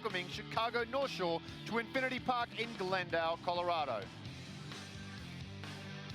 welcoming Chicago North Shore to Infinity Park in Glendale, Colorado.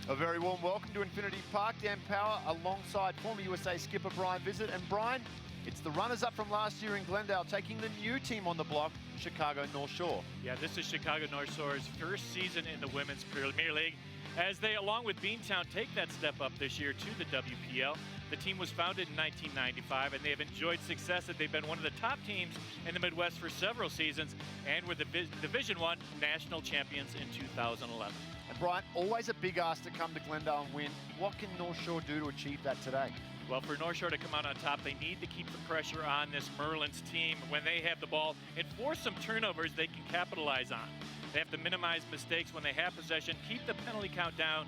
A very warm welcome to Infinity Park. Dan Power alongside former USA skipper Brian Visit. And Brian, it's the runners-up from last year in Glendale taking the new team on the block, Chicago North Shore. Yeah, this is Chicago North Shore's first season in the Women's Premier League, as they, along with Beantown, take that step up this year to the WPL. The team was founded in 1995, and they have enjoyed success that they've been one of the top teams in the Midwest for several seasons, and were the Division I national champions in 2011. And Brian, always a big ask to come to Glendale and win. What can North Shore do to achieve that today? Well, for North Shore to come out on top, they need to keep the pressure on this Merlins team when they have the ball and force some turnovers they can capitalize on. They have to minimize mistakes when they have possession, keep the penalty count down,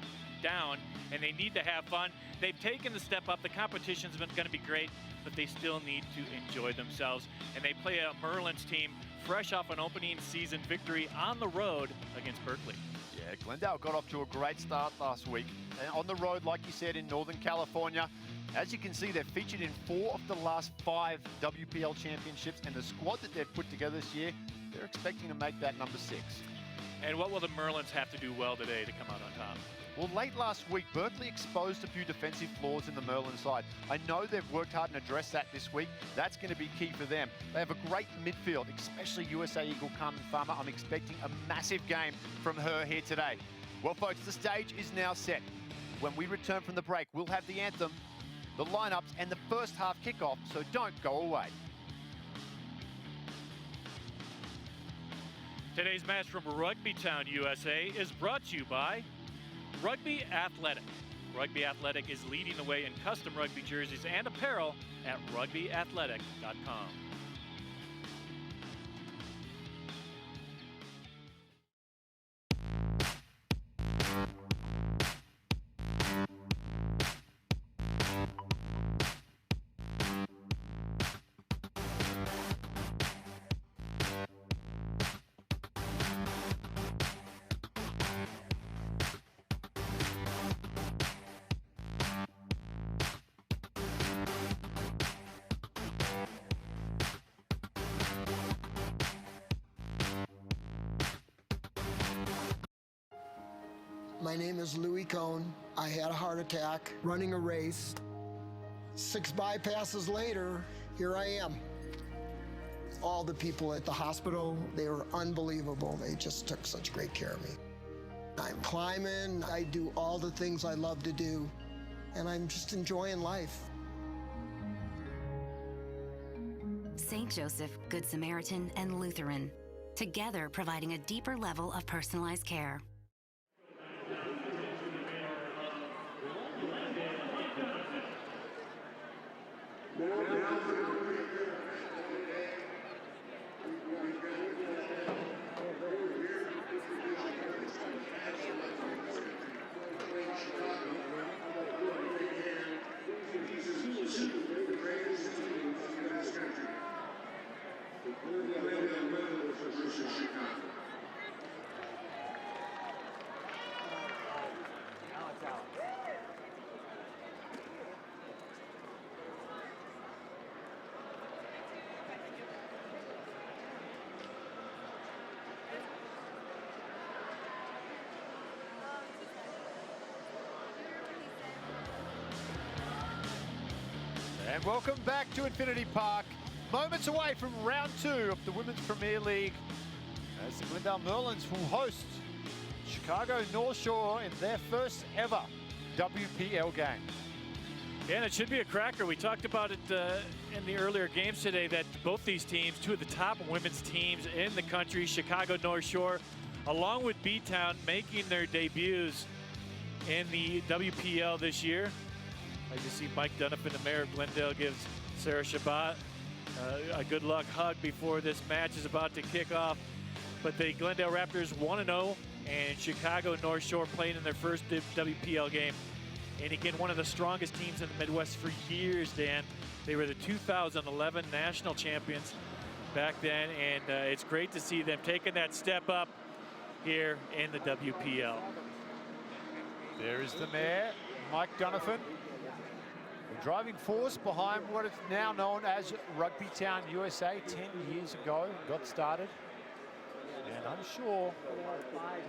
and they need to have fun. They've taken the step up. The competition's been going to be great, but they still need to enjoy themselves. And they play a Merlins team fresh off an opening season victory on the road against Berkeley. Yeah, Glendale got off to a great start last week. And on the road, like you said, in Northern California. As you can see, they're featured in 4 of the last 5 WPL championships, and the squad that they've put together this year, they're expecting to make that number 6. And what will the Merlins have to do well today to come out on top? Well, late last week, Berkeley exposed a few defensive flaws in the Merlins side. I know they've worked hard and addressed that this week. That's going to be key for them. They have a great midfield, especially USA Eagle Carmen Farmer. I'm expecting a massive game from her here today. Well, folks, the stage is now set. When we return from the break, we'll have the anthem, the lineups, and the first half kickoff, so don't go away. Today's match from Rugby Town, USA is brought to you by Rugby Athletic. Rugby Athletic is leading the way in custom rugby jerseys and apparel at rugbyathletic.com. My name is Louis Cohn. I had a heart attack running a race. 6 bypasses later, here I am. All the people at the hospital, they were unbelievable. They just took such great care of me. I'm climbing, I do all the things I love to do, and I'm just enjoying life. St. Joseph, Good Samaritan, and Lutheran, together providing a deeper level of personalized care. And welcome back to Infinity Park. Moments away from round 2 of the Women's Premier League, as the Glendale Merlins will host Chicago North Shore in their first ever WPL game. Yeah, and it should be a cracker. We talked about it in the earlier games today, that both these teams, 2 of the top women's teams in the country, Chicago North Shore, along with B-Town, making their debuts in the WPL this year. I just see Mike Donovan, the mayor of Glendale, gives Sarah Shabbat a good luck hug before this match is about to kick off. But the Glendale Raptors 1-0, and Chicago North Shore playing in their first WPL game. And again, one of the strongest teams in the Midwest for years, Dan. They were the 2011 national champions back then, and it's great to see them taking that step up here in the WPL. There is the mayor, Mike Donovan. The driving force behind what is now known as Rugby Town USA 10 years ago got started. And I'm sure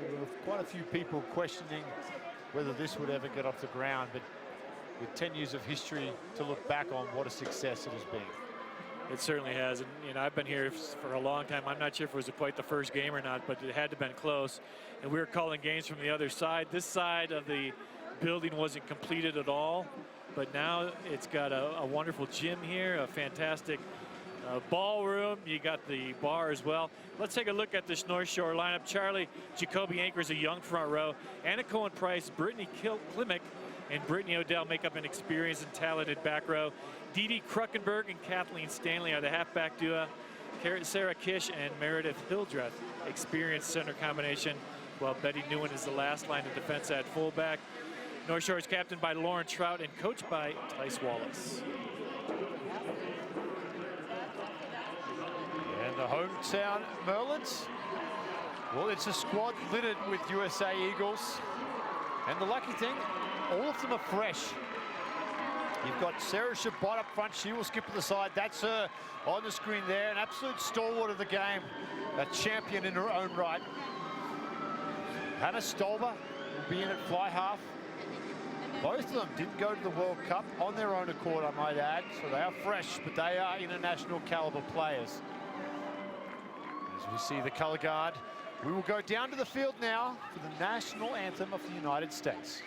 there were quite a few people questioning whether this would ever get off the ground, but with 10 years of history to look back on, what a success it has been. It certainly has, and you know, I've been here for a long time. I'm not sure if it was quite the first game or not, but it had to have been close. And we were calling games from the other side. This side of the building wasn't completed at all, but now it's got a wonderful gym here, a fantastic ballroom. You got the bar as well. Let's take a look at this North Shore lineup. Charlie Jacoby anchors a young front row. Anna Cohen-Price, Brittany Klimek, and Brittany Odell make up an experienced and talented back row. Dee Dee Kruckenberg and Kathleen Stanley are the halfback duo. Sarah Kish and Meredith Hildreth, experienced center combination, while Betty Newen is the last line of defense at fullback. North Shore is captained by Lauren Trout and coached by Tice Wallace. And the hometown Merlins, well, it's a squad littered with USA Eagles. And the lucky thing, all of them are fresh. You've got Sarah Shabbat up front. She will skip to the side. That's her on the screen there. An absolute stalwart of the game. A champion in her own right. Hannah Stolber will be in at fly half. Both of them didn't go to the World Cup on their own accord, I might add. So they are fresh, but they are international caliber players. As we see the color guard, we will go down to the field now for the national anthem of the United States.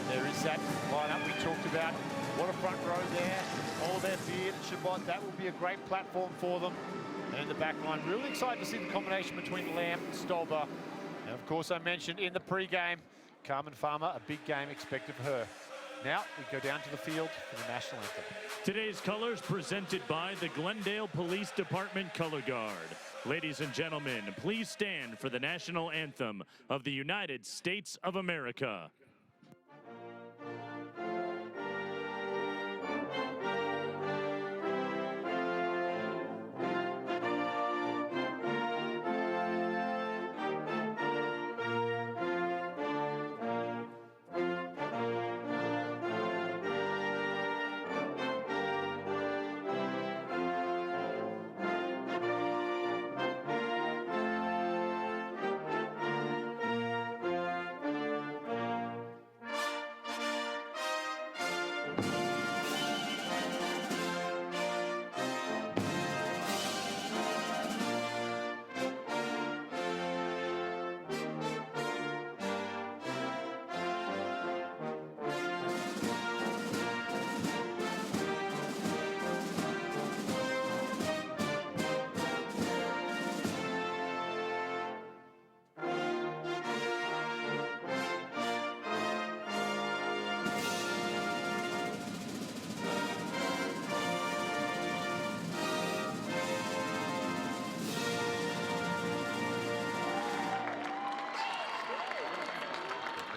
There is that lineup we talked about. What a front row there. All their beard and Shabbat. That will be a great platform for them. And in the back line, really excited to see the combination between Lamb and Stolber. And of course, I mentioned in the pre-game, Carmen Farmer, a big game expected for her. Now we go down to the field for the national anthem. Today's colors presented by the Glendale Police Department Color Guard. Ladies and gentlemen, please stand for the national anthem of the United States of America.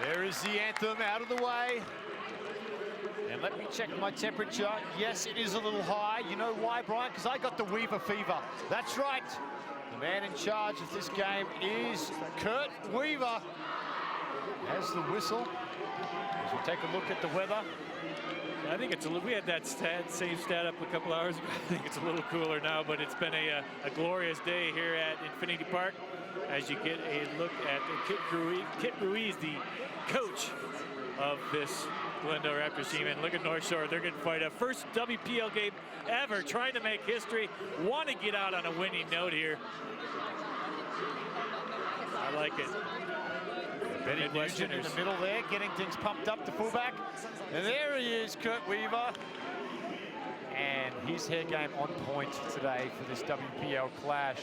There is the anthem out of the way. And let me check my temperature. Yes, it is a little high. You know why, Brian? Because I got the Weaver fever. That's right. The man in charge of this game is Kurt Weaver. As the whistle, as we take a look at the weather. I think it's a little, we had that same stat up a couple hours ago. I think it's a little cooler now, but it's been a glorious day here at Infinity Park as you get a look at Kit Ruiz, the coach of this Glendale Raptors team. And look at North Shore, they're going to fight a first WPL game ever, trying to make history, want to get out on a winning note here. I like it. Betty Nugent in the middle there, getting things pumped up to fullback. And there he is, Kurt Weaver. And his hair game on point today for this WPL clash.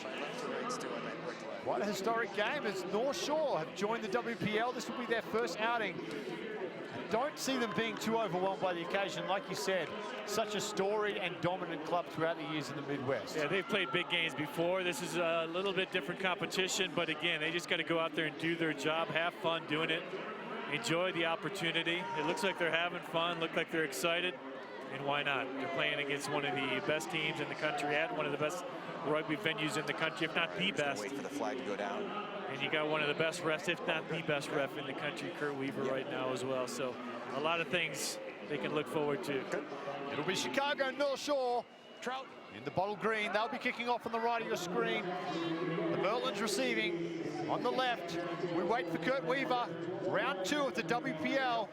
Quite a historic game as North Shore have joined the WPL. This will be their first outing. I don't see them being too overwhelmed by the occasion. Like you said, such a storied and dominant club throughout the years in the Midwest. Yeah, they've played big games before. This is a little bit different competition, but again, they just got to go out there and do their job, have fun doing it, enjoy the opportunity. It looks like they're having fun, look like they're excited, and why not? They're playing against one of the best teams in the country at one of the best rugby venues in the country, if not the best. Wait for the flag to go down. And you got one of the best refs, if not the best ref in the country, Kurt Weaver, right now as well. So a lot of things they can look forward to. It'll be Chicago North Shore. Trout in the bottle green. They'll be kicking off on the right of your screen. The Merlins receiving on the left. We wait for Kurt Weaver. Round 2 of the WPL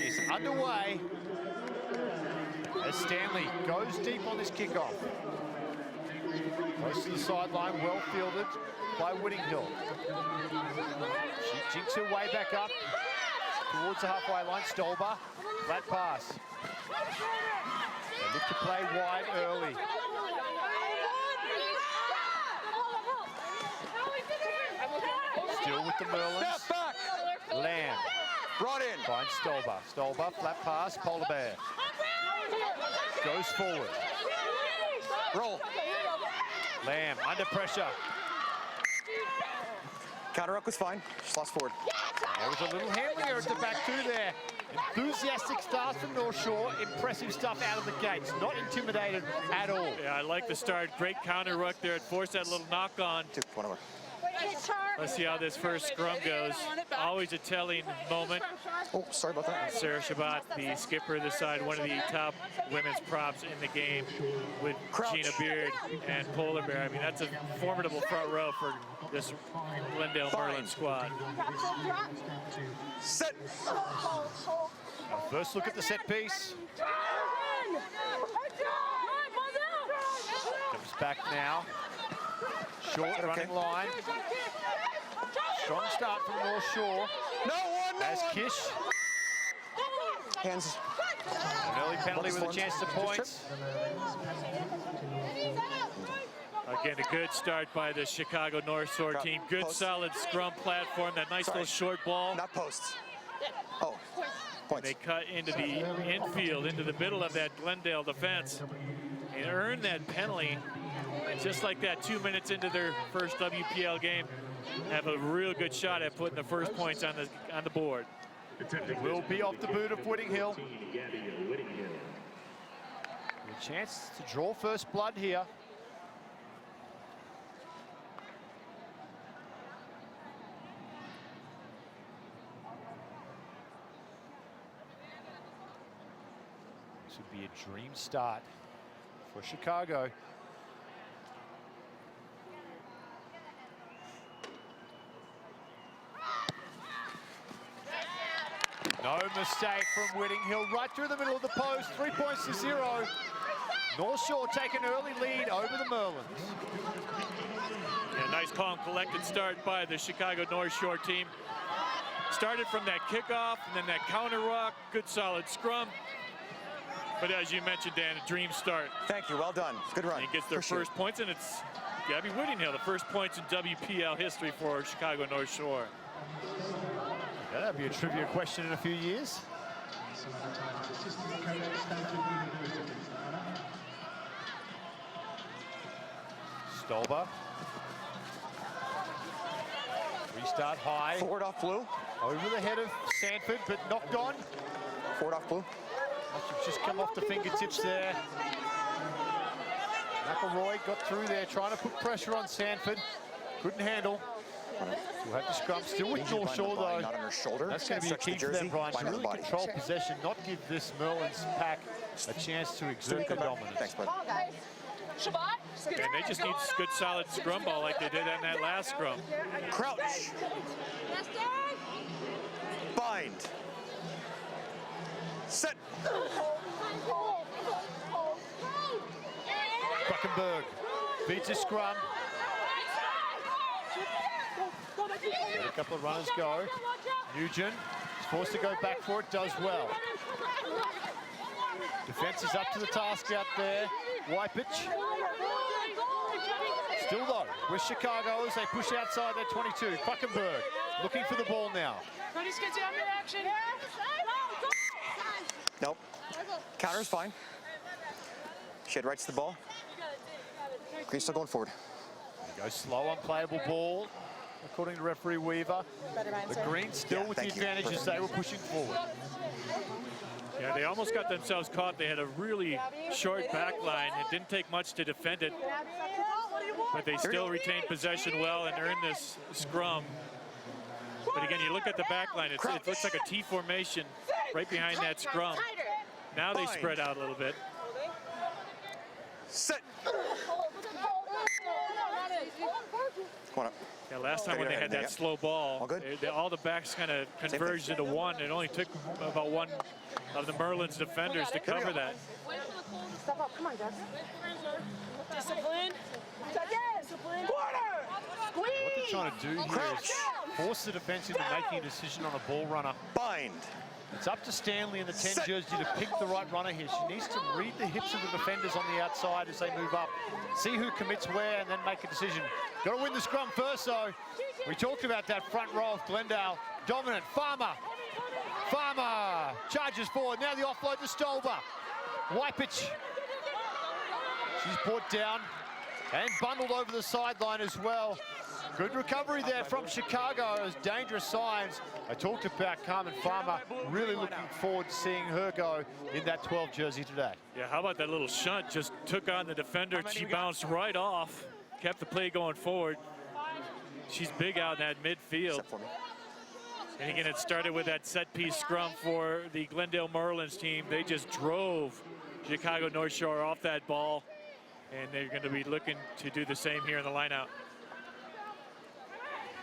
is underway as Stanley goes deep on this kickoff. Close to the sideline, well fielded by Whittinghill. She jinks her way back up towards the halfway line. Stolber, flat pass. They look to play wide early. Still with the Merlins. Step back. Lamb. Brought in. Finds Stolber. Stolber, flat pass, Polar Bear. Goes forward. Roll. Lamb under pressure. Counter up was fine. Just lost forward. There was a little handling error at the back too there. Enthusiastic start from North Shore. Impressive stuff out of the gates. Not intimidated at all. Yeah, I like the start. Great counter ruck there. It forced that little knock on. 2, 1 over. Let's see how this first scrum goes. Always a telling moment. Oh, sorry about that. Sarah Shabbat, the skipper of the side, one of the top women's props in the game with Crouch. Gina Beard and Polar Bear. I mean, that's a formidable front row for this Glendale Merlin squad. Set. First look at the set piece. Comes back now. Short running line. Strong start from North Shore. No one. As Kish. Hands. An early penalty with a chance to points. Again, a good start by the Chicago North Shore team. Good Post. solid scrum platform. That nice little short ball. Not posts. Oh. Points. They cut into the infield, into the middle of that Glendale defense, and earned that penalty. And just like that, 2 minutes into their first WPL game, have a real good shot at putting the first points on the board. It will be off the boot of Whittinghill. A chance to draw first blood here. This would be a dream start for Chicago. No mistake from Whittinghill, right through the middle of the post, 3 points to 0. North Shore take an early lead over the Merlins. Yeah, nice calm, collected start by the Chicago North Shore team. Started from that kickoff and then that counter ruck, good solid scrum. But as you mentioned, Dan, a dream start. Thank you. Well done. Good run. And gets their first points, and it's Gabby Whittinghill, the first points in WPL history for Chicago North Shore. Yeah, that'll be a trivia question in a few years. Stolber. Restart high. Forward off blue. Over the head of Sanford, but knocked on. Forward off blue. Must have just come off the fingertips there. McElroy got through there, trying to put pressure on Sanford. Couldn't handle. We'll have the scrum still with North Shore, though. Not on her shoulder. That's going to be a key for them, Brian, to really control possession, not give this Merlins pack a chance to exert their dominance. Thanks, bud. And they just need good solid scrum ball like they did on that last scrum. Crouch. Bind. Set. Buckenberg beats his scrum. Let a couple of runners go. Nugent is forced to go back for it, does well. Defense is up to the task out there. Wypich. Still though, with Chicago as they push outside their 22. Buckenberg looking for the ball now. Nope. Counter's fine. She had rights to the ball. Green's still going forward. They go slow, unplayable ball, according to referee Weaver. The Green still with the advantage as they were pushing forward. Yeah, they almost got themselves caught. They had a really short back line. It didn't take much to defend it. but they still retain possession well and earn this scrum. But again, you look at the back line, it looks like a T formation right behind that scrum. Now they spread out a little bit. Set. Come on up. Yeah, last time when they had that slow ball, all the backs kind of converged into one. It only took about one of the Merlins defenders to cover that. Step up, come on, Gus. Discipline. Discipline. What they're trying to do here is force the defense into making a decision on a ball runner. Bind. It's up to Stanley in the 10 jersey to pick the right runner here. She needs to read the hips of the defenders on the outside as they move up, see who commits where, and then make a decision. Got to win the scrum first, though. We talked about that front row of Glendale. Dominant. Farmer charges forward. Now the offload to Stolber. Wypich. She's brought down and bundled over the sideline as well. Good recovery there from Chicago. It was dangerous signs. I talked about Carmen Farmer. Really looking forward to seeing her go in that 12 jersey today. Yeah, how about that little shunt? Just took on the defender. She bounced right off. Kept the play going forward. She's big out in that midfield. And again, it started with that set-piece scrum for the Glendale Merlins team. They just drove Chicago North Shore off that ball. And they're going to be looking to do the same here in the lineout.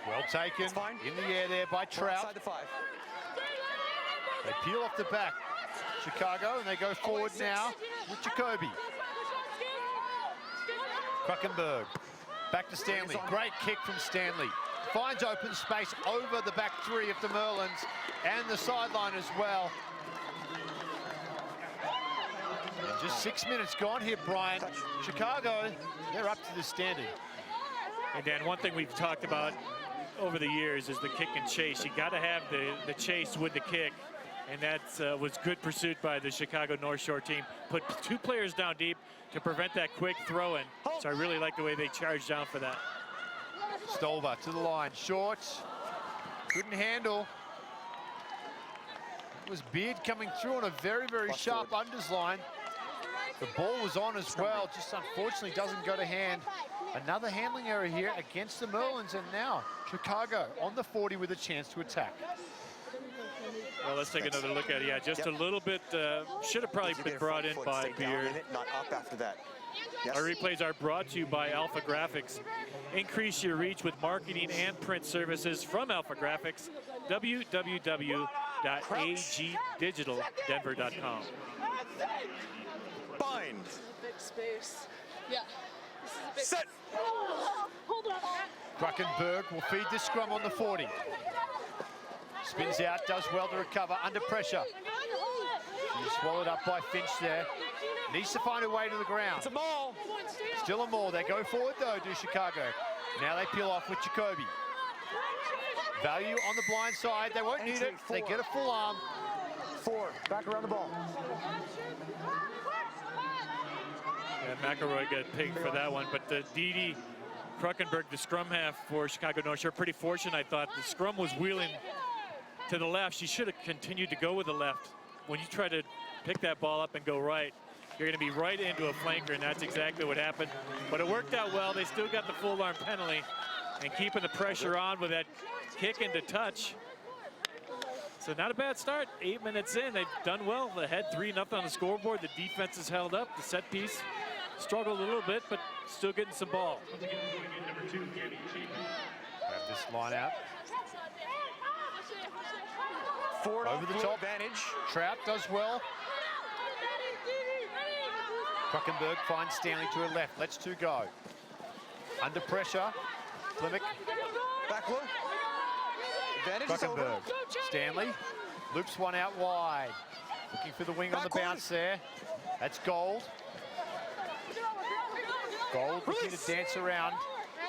Well taken in the air there by Trout. They peel off the back. Chicago, and they go forward now with Jacoby. Kruckenberg. Back to Stanley. Great kick from Stanley. Finds open space over the back three of the Merlins and the sideline as well. And just 6 minutes gone here, Brian. Chicago, they're up to the standard. And Dan, one thing we've talked about over the years is the kick and chase. You got to have the chase with the kick, and that was good pursuit by the Chicago North Shore team. Put two players down deep to prevent that quick throw-in. So I really like the way they charged down for that. Stolber to the line, short, couldn't handle. It was Beard coming through on a very, very sharp unders line. The ball was on as well, just unfortunately doesn't go to hand. Another handling error here against the Merlins, and now Chicago on the 40 with a chance to attack. Well, let's take another look at it. Yeah, just a little bit, should have probably been brought in by Beard. Not up after that. Our replays are brought to you by Alpha Graphics. Increase your reach with marketing and print services from Alpha Graphics. www.agdigitaldenver.com. Bind. Big space. Yeah. Set. Hold on. Kruckenberg will feed the scrum on the 40. Spins out, does well to recover under pressure. He's swallowed up by Finch there. Needs to find a way to the ground. It's a maul. Still a maul. They go forward though, do Chicago. Now they peel off with Jacoby. Value on the blind side. They won't need it. They get a full arm. 4. Back around the ball. And McElroy got picked for that one, but Dee Kruckenberg, the scrum half for Chicago North Shore, pretty fortunate, I thought. The scrum was wheeling to the left. She should have continued to go with the left. When you try to pick that ball up and go right, you're going to be right into a flanker, and that's exactly what happened. But it worked out well. They still got the full arm penalty, and keeping the pressure on with that kick into touch. So not a bad start. 8 minutes in, they've done well. Ahead 3-0 on the scoreboard. The defense is held up. The set piece struggled a little bit, but still getting some ball. Grab this line out. Forward over the top. Advantage. Trout does well. Kruckenberg finds Stanley to her left. Let's two go. Under pressure. Klimek. Back low. Advantage is over. Kruckenberg. Stanley loops one out wide. Looking for the wing on the bounce there. That's Gold. Gold looking to dance around.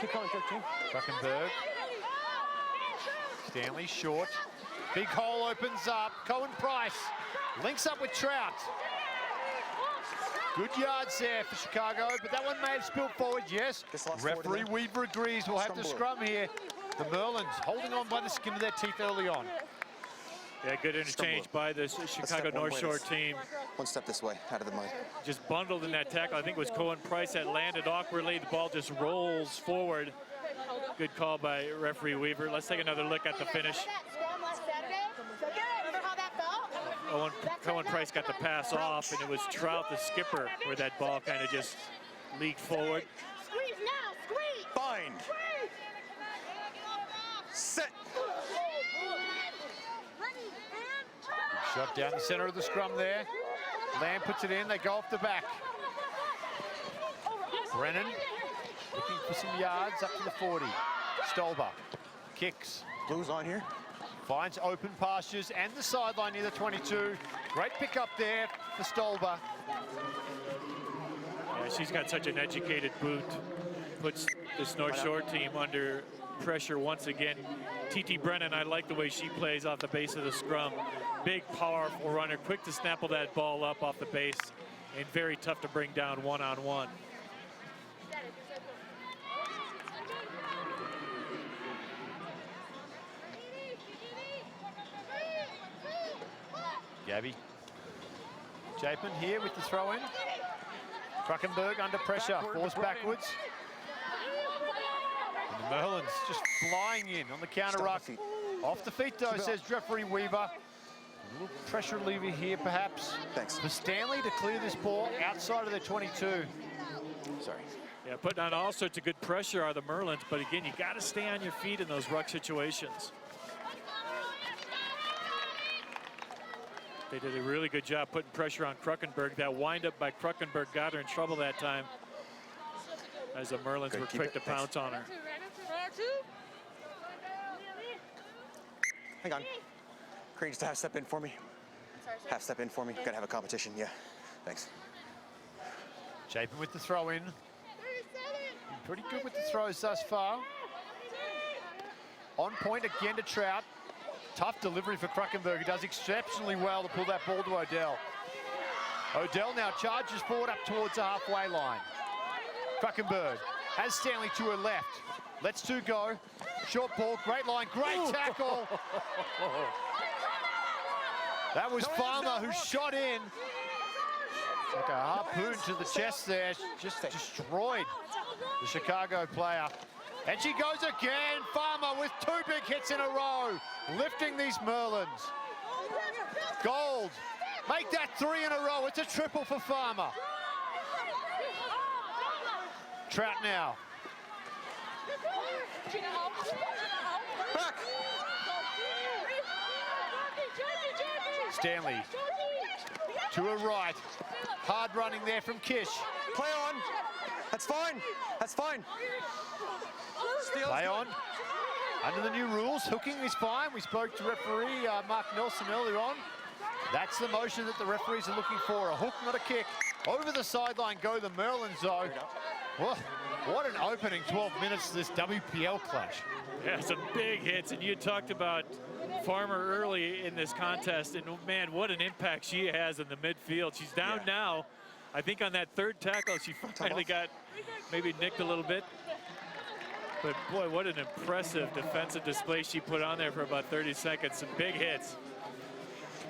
Keep going, 13. Kruckenberg. Stanley short. Big hole opens up. Cohen Price links up with Trout. Good yards there for Chicago, but that one may have spilled forward, yes. Referee Weaver agrees. We'll have the scrum here. The Merlins holding on by the skin of their teeth early on. Yeah, good interchange by the Chicago North Shore team. One step this way, out of the mud. Just bundled in that tackle. I think it was Cohen Price that landed awkwardly. The ball just rolls forward. Good call by referee Weaver. Let's take another look at the finish. Cohen Price got the pass off, and it was Trout, the skipper, where that ball kind of just leaked forward. Squeeze now, squeeze! Bind! Set! Shot down the center of the scrum there. Lamb puts it in, they go off the back. Brennan looking for some yards up to the 40. Stolber kicks. Blues on here. Finds open pastures and the sideline near the 22. Great pick up there for Stolber. Yeah, she's got such an educated boot. Puts this North Shore team under pressure once again. TT Brennan, I like the way she plays off the base of the scrum. Big, powerful runner, quick to snapple that ball up off the base, and very tough to bring down one-on-one. Gabby Chapin here with the throw in. Kruckenberg under pressure, forced backwards. And the Merlins just flying in on the counter ruck. Off the feet though, says referee Weaver. A little pressure lever here perhaps. Thanks. For Stanley to clear this ball outside of the 22. Sorry. Yeah, putting on all sorts of good pressure are the Merlins, but again, you got to stay on your feet in those ruck situations. They did a really good job putting pressure on Kruckenberg. That windup by Kruckenberg got her in trouble that time, as the Merlins were quick to pounce on her. Hang on. Crane, just half step in for me. Half step in for me. Gotta have a competition. Yeah. Thanks. Chapin with the throw in. Pretty good with the throws thus far. On point again to Trout. Tough delivery for Kruckenberg, who does exceptionally well to pull that ball to Odell. Odell now charges forward up towards the halfway line. Kruckenberg has Stanley to her left. Lets two go. Short ball, great line, great tackle. That was Farmer who shot in. Like a harpoon to the chest there, just destroyed the Chicago player. And she goes again, Farmer with two big hits in a row, lifting these Merlins. Gold, make that three in a row. It's a triple for Farmer. Trout now. Back! Stanley to her right. Hard running there from Kish. Play on. That's fine. That's fine. Play on. Under the new rules, hooking is fine. We spoke to referee Mark Nelson earlier on. That's the motion that the referees are looking for. A hook, not a kick. Over the sideline go the Merlins though. Well, what an opening 12 minutes to this WPL clash. Yeah, some big hits, and you talked about Farmer early in this contest, and man, what an impact she has in the midfield. She's down now. I think on that third tackle, she finally got maybe nicked a little bit. But boy, what an impressive defensive display she put on there for about 30 seconds. Some big hits.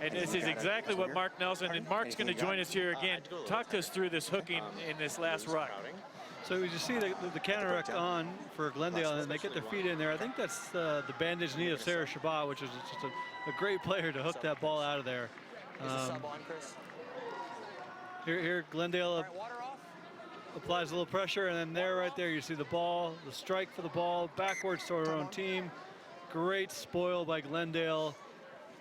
And this is exactly what Mark Nelson, and Mark's going to join us here again. Talk to us through this hooking in this last ruck. So as you see the counter ruck on for Glendale, and they get their feet in there. I think that's the bandage knee of Sarah Shabbat, which is just a great player to hook that ball out of there. Here Glendale applies a little pressure, and then right there you see the ball, the strike for the ball, backwards to our own team. Great spoil by Glendale,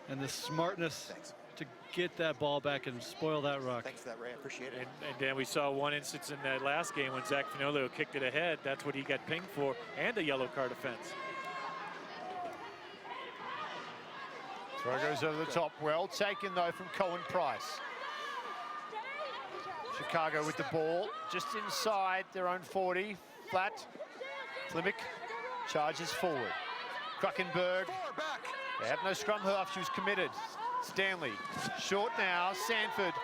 and the smartness to get that ball back and spoil that ruck. Thanks for that, Ray. I appreciate it. And Dan, we saw one instance in that last game when Zach Finolio kicked it ahead. That's what he got pinged for, and a yellow card offense. Throw goes over the top. Well taken though from Cohen Price. Chicago with the ball just inside their own 40. Flat. Flimick charges forward. Kruckenberg. They have no scrum half. She was committed. Stanley. Short now. Sanford.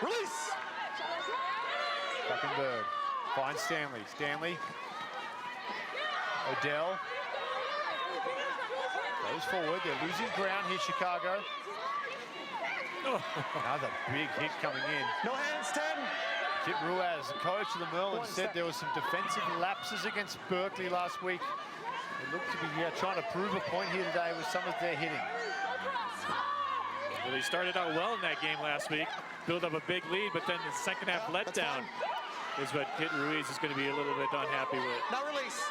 Release! Kruckenberg finds Stanley. Stanley. Odell. Goes forward. They're losing ground here, Chicago. Another big hit coming in. No hands, 10. Kit Ruiz, the coach of the Merlins, said there was some defensive lapses against Berkeley last week. They look to be trying to prove a point here today with some of their hitting. Well, they started out well in that game last week, built up a big lead, but then the second half letdown is what Kit Ruiz is going to be a little bit unhappy with. Now release.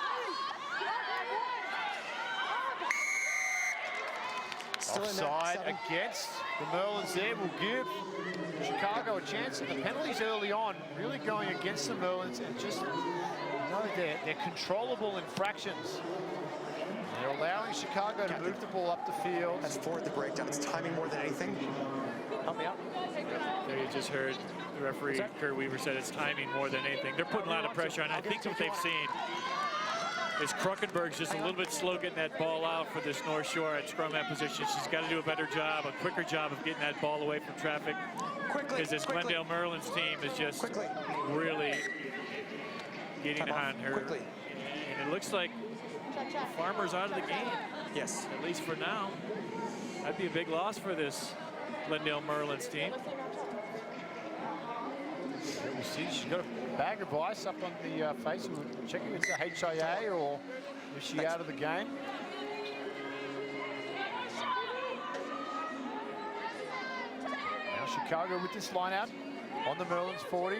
Offside against the Merlins there will give Chicago a chance, and the penalties early on really going against the Merlins, and just, they're controllable infractions. They're allowing Chicago to move the ball up the field. That's forward the breakdown. It's timing more than anything. Help me out. There you just heard the referee, Kurt Weaver, said it's timing more than anything. They're putting a lot of pressure on. I think what they've seen is Kruckenberg's just a little bit slow getting that ball out for this North Shore at scrum at position. She's got to do a better job, a quicker job of getting that ball away from traffic. Because this Glendale Merlins team is just really getting on her. And it looks like Farmer's out of the game. Yes. At least for now. That'd be a big loss for this Glendale Merlins team. You see, she's got a bag of ice up on the face. We're checking if it's a HIA or is she out of the game. Now Chicago with this line out on the Merlins 40.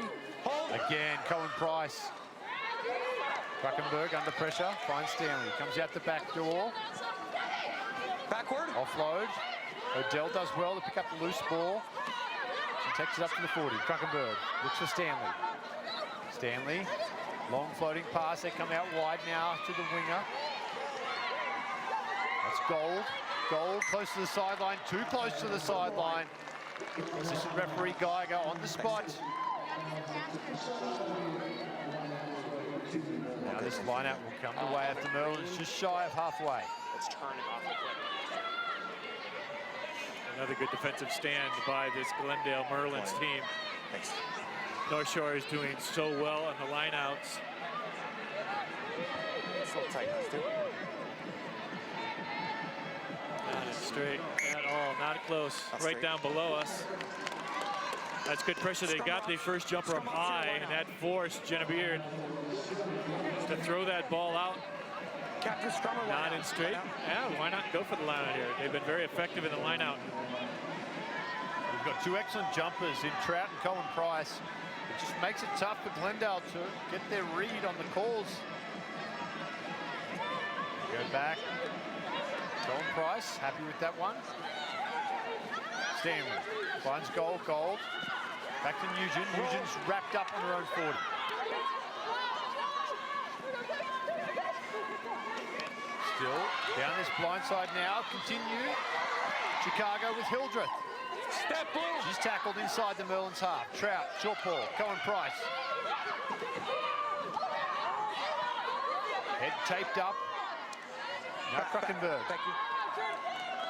Again, Cohen Price. Kruckenberg under pressure, finds Stanley. Comes out the back door. Backward. Offload. Odell does well to pick up the loose ball. She takes it up to the 40. Kruckenberg looks for Stanley. Stanley, long floating pass. They come out wide now to the winger. That's Gold. Gold close to the sideline, too close to the sideline. Assistant referee Geiger on the spot. Now this lineup will come the way of the Merlins, just shy of halfway. Let's turn it off the play. Another good defensive stand by this Glendale Merlins team. Thanks. North Shore is doing so well on the lineouts. It's a little tight, too. Not straight at all, not close. Right down below us. That's good pressure. They got the first jumper up high, and that forced Genevieve to throw that ball out. Captain Scrummer. Not in straight. Yeah, why not go for the line out here? They've been very effective in the line out. We've got two excellent jumpers in Trout and Cohen Price. It just makes it tough for Glendale to get their read on the calls. Go back. Cohen Price, happy with that one. Stanley finds Gold. Back to Nugent. Nugent's wrapped up on her own 40. Still down this blind side now. Continue. Chicago with Hildreth. Step boom. She's tackled inside the Merlins half. Trout, short ball, Cohen Price. Head taped up. Now Kruckenberg. Thank you.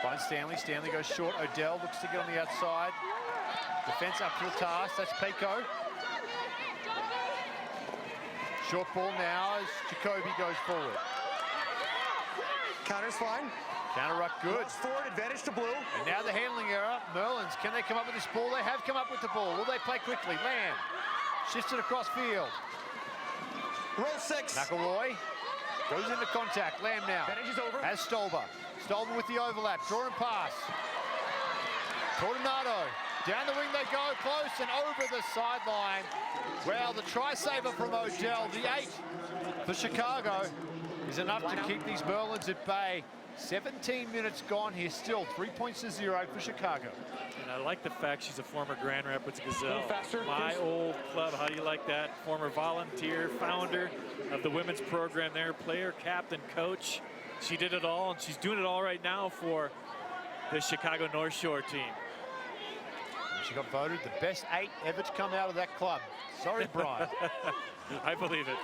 Finds Stanley. Stanley goes short. Odell looks to get on the outside. Defense up to the task. That's Peiko. Short ball now as Jacoby goes forward. Counter's fine. Counter ruck good. Forward advantage to blue. And now the handling error. Merlins, can they come up with this ball? They have come up with the ball. Will they play quickly? Lamb shifts it across field. Roll 6. McElroy goes into contact. Lamb now Advantage is over. has Stolber. Stolber with the overlap. Draw and pass. Coronado. Down the wing they go, close and over the sideline. Well, the try saver from Odell, the 8 for Chicago, is enough to keep these Merlins at bay. 17 minutes gone here, still 3 points to 0 for Chicago. And I like the fact she's a former Grand Rapids Gazelle. Faster, My please. old club, how do you like that? Former volunteer, founder of the women's program there, player, captain, coach. She did it all, and she's doing it all right now for the Chicago North Shore team. She got voted the best 8 ever to come out of that club. Sorry, Brian. I believe it.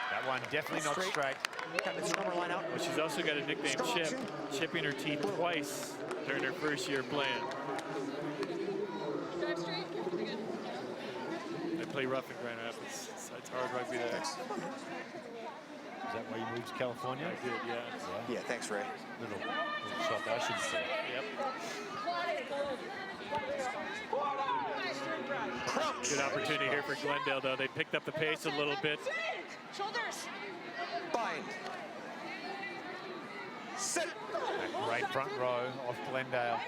That one definitely not straight. Captain Scrummer line out. But she's also got a nickname, Chip, chipping her teeth twice during her first year playing. They play rough in Grand Rapids. It's hard rugby there. Is that why you moved to California? I did, yeah. Yeah, thanks, Ray. Little shot I should say. Yep. Crouch. Good opportunity here for Glendale, though. They picked up the pace a little bit. Shoulders. Bind. Sit. Great front row off Glendale.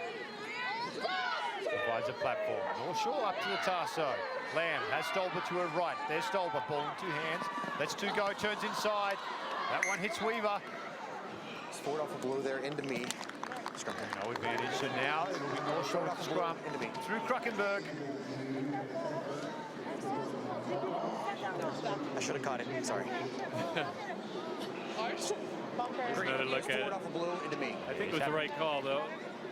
Provides a platform. North Shore up to the Tarso. Lamb has Stolber to her right. There's Stolber, ball in 2 hands. Lets 2 go, turns inside. That one hits Weaver. It's forward off of blue there into me. Scrum. No advantage, so now it'll be North Shore with the scrum. Into me. Through Kruckenberg. I should have caught it. Sorry. Another look at Forward it. off of blue into me. I think it was the right call, though.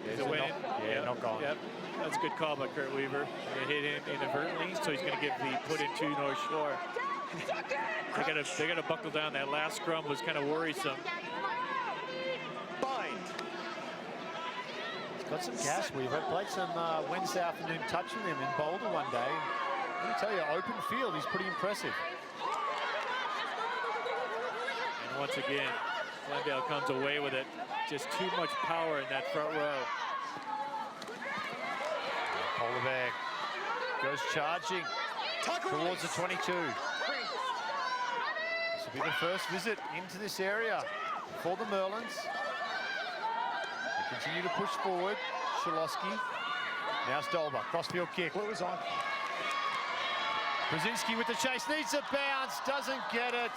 There's The a win. knock. Yeah, knock on. Yep. That's a good call by Kurt Weaver. It hit him inadvertently, so he's going to get the put into North Shore. They got to buckle down. That last scrum was kind of worrisome. Bind. He's got some gas, Weaver. Played some Wednesday afternoon touch with him in Boulder one day. Let me tell you, open field, he's pretty impressive. And once again, Glendale comes away with it. Just too much power in that front row. Polar bag goes charging towards the 22. This will be the first visit into this area for the Merlins. They continue to push forward. Shalosky. Now Stolber. Crossfield kick. Blue is on. Brzezinski with the chase. Needs a bounce. Doesn't get it.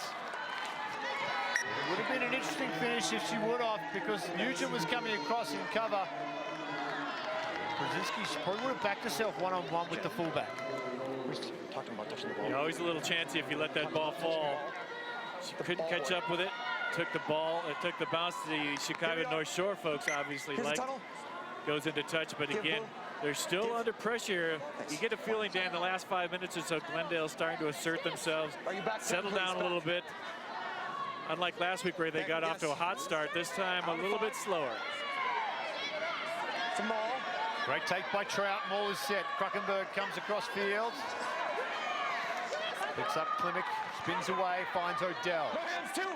It would have been an interesting finish if she would have, because Nugent was coming across in cover. Brzezinski probably would have backed herself one-on-one with the fullback. Talking about touching the ball. You're always a little chancy if you let that ball fall. She couldn't catch up with it. Took the ball. It took the bounce. The Chicago North Shore folks obviously Here's the like. tunnel. Goes into touch, but again, they're still under pressure. You get a feeling, Dan, the last 5 minutes or so, Glendale's starting to assert themselves, Are you back? settle down a little bit. Unlike last week where they got off to a hot start, this time a little bit slower. To Maul. Great take by Trout. Maul is set. Kruckenberg comes across field. Picks up Klimek, spins away, finds Odell. No hands, 2.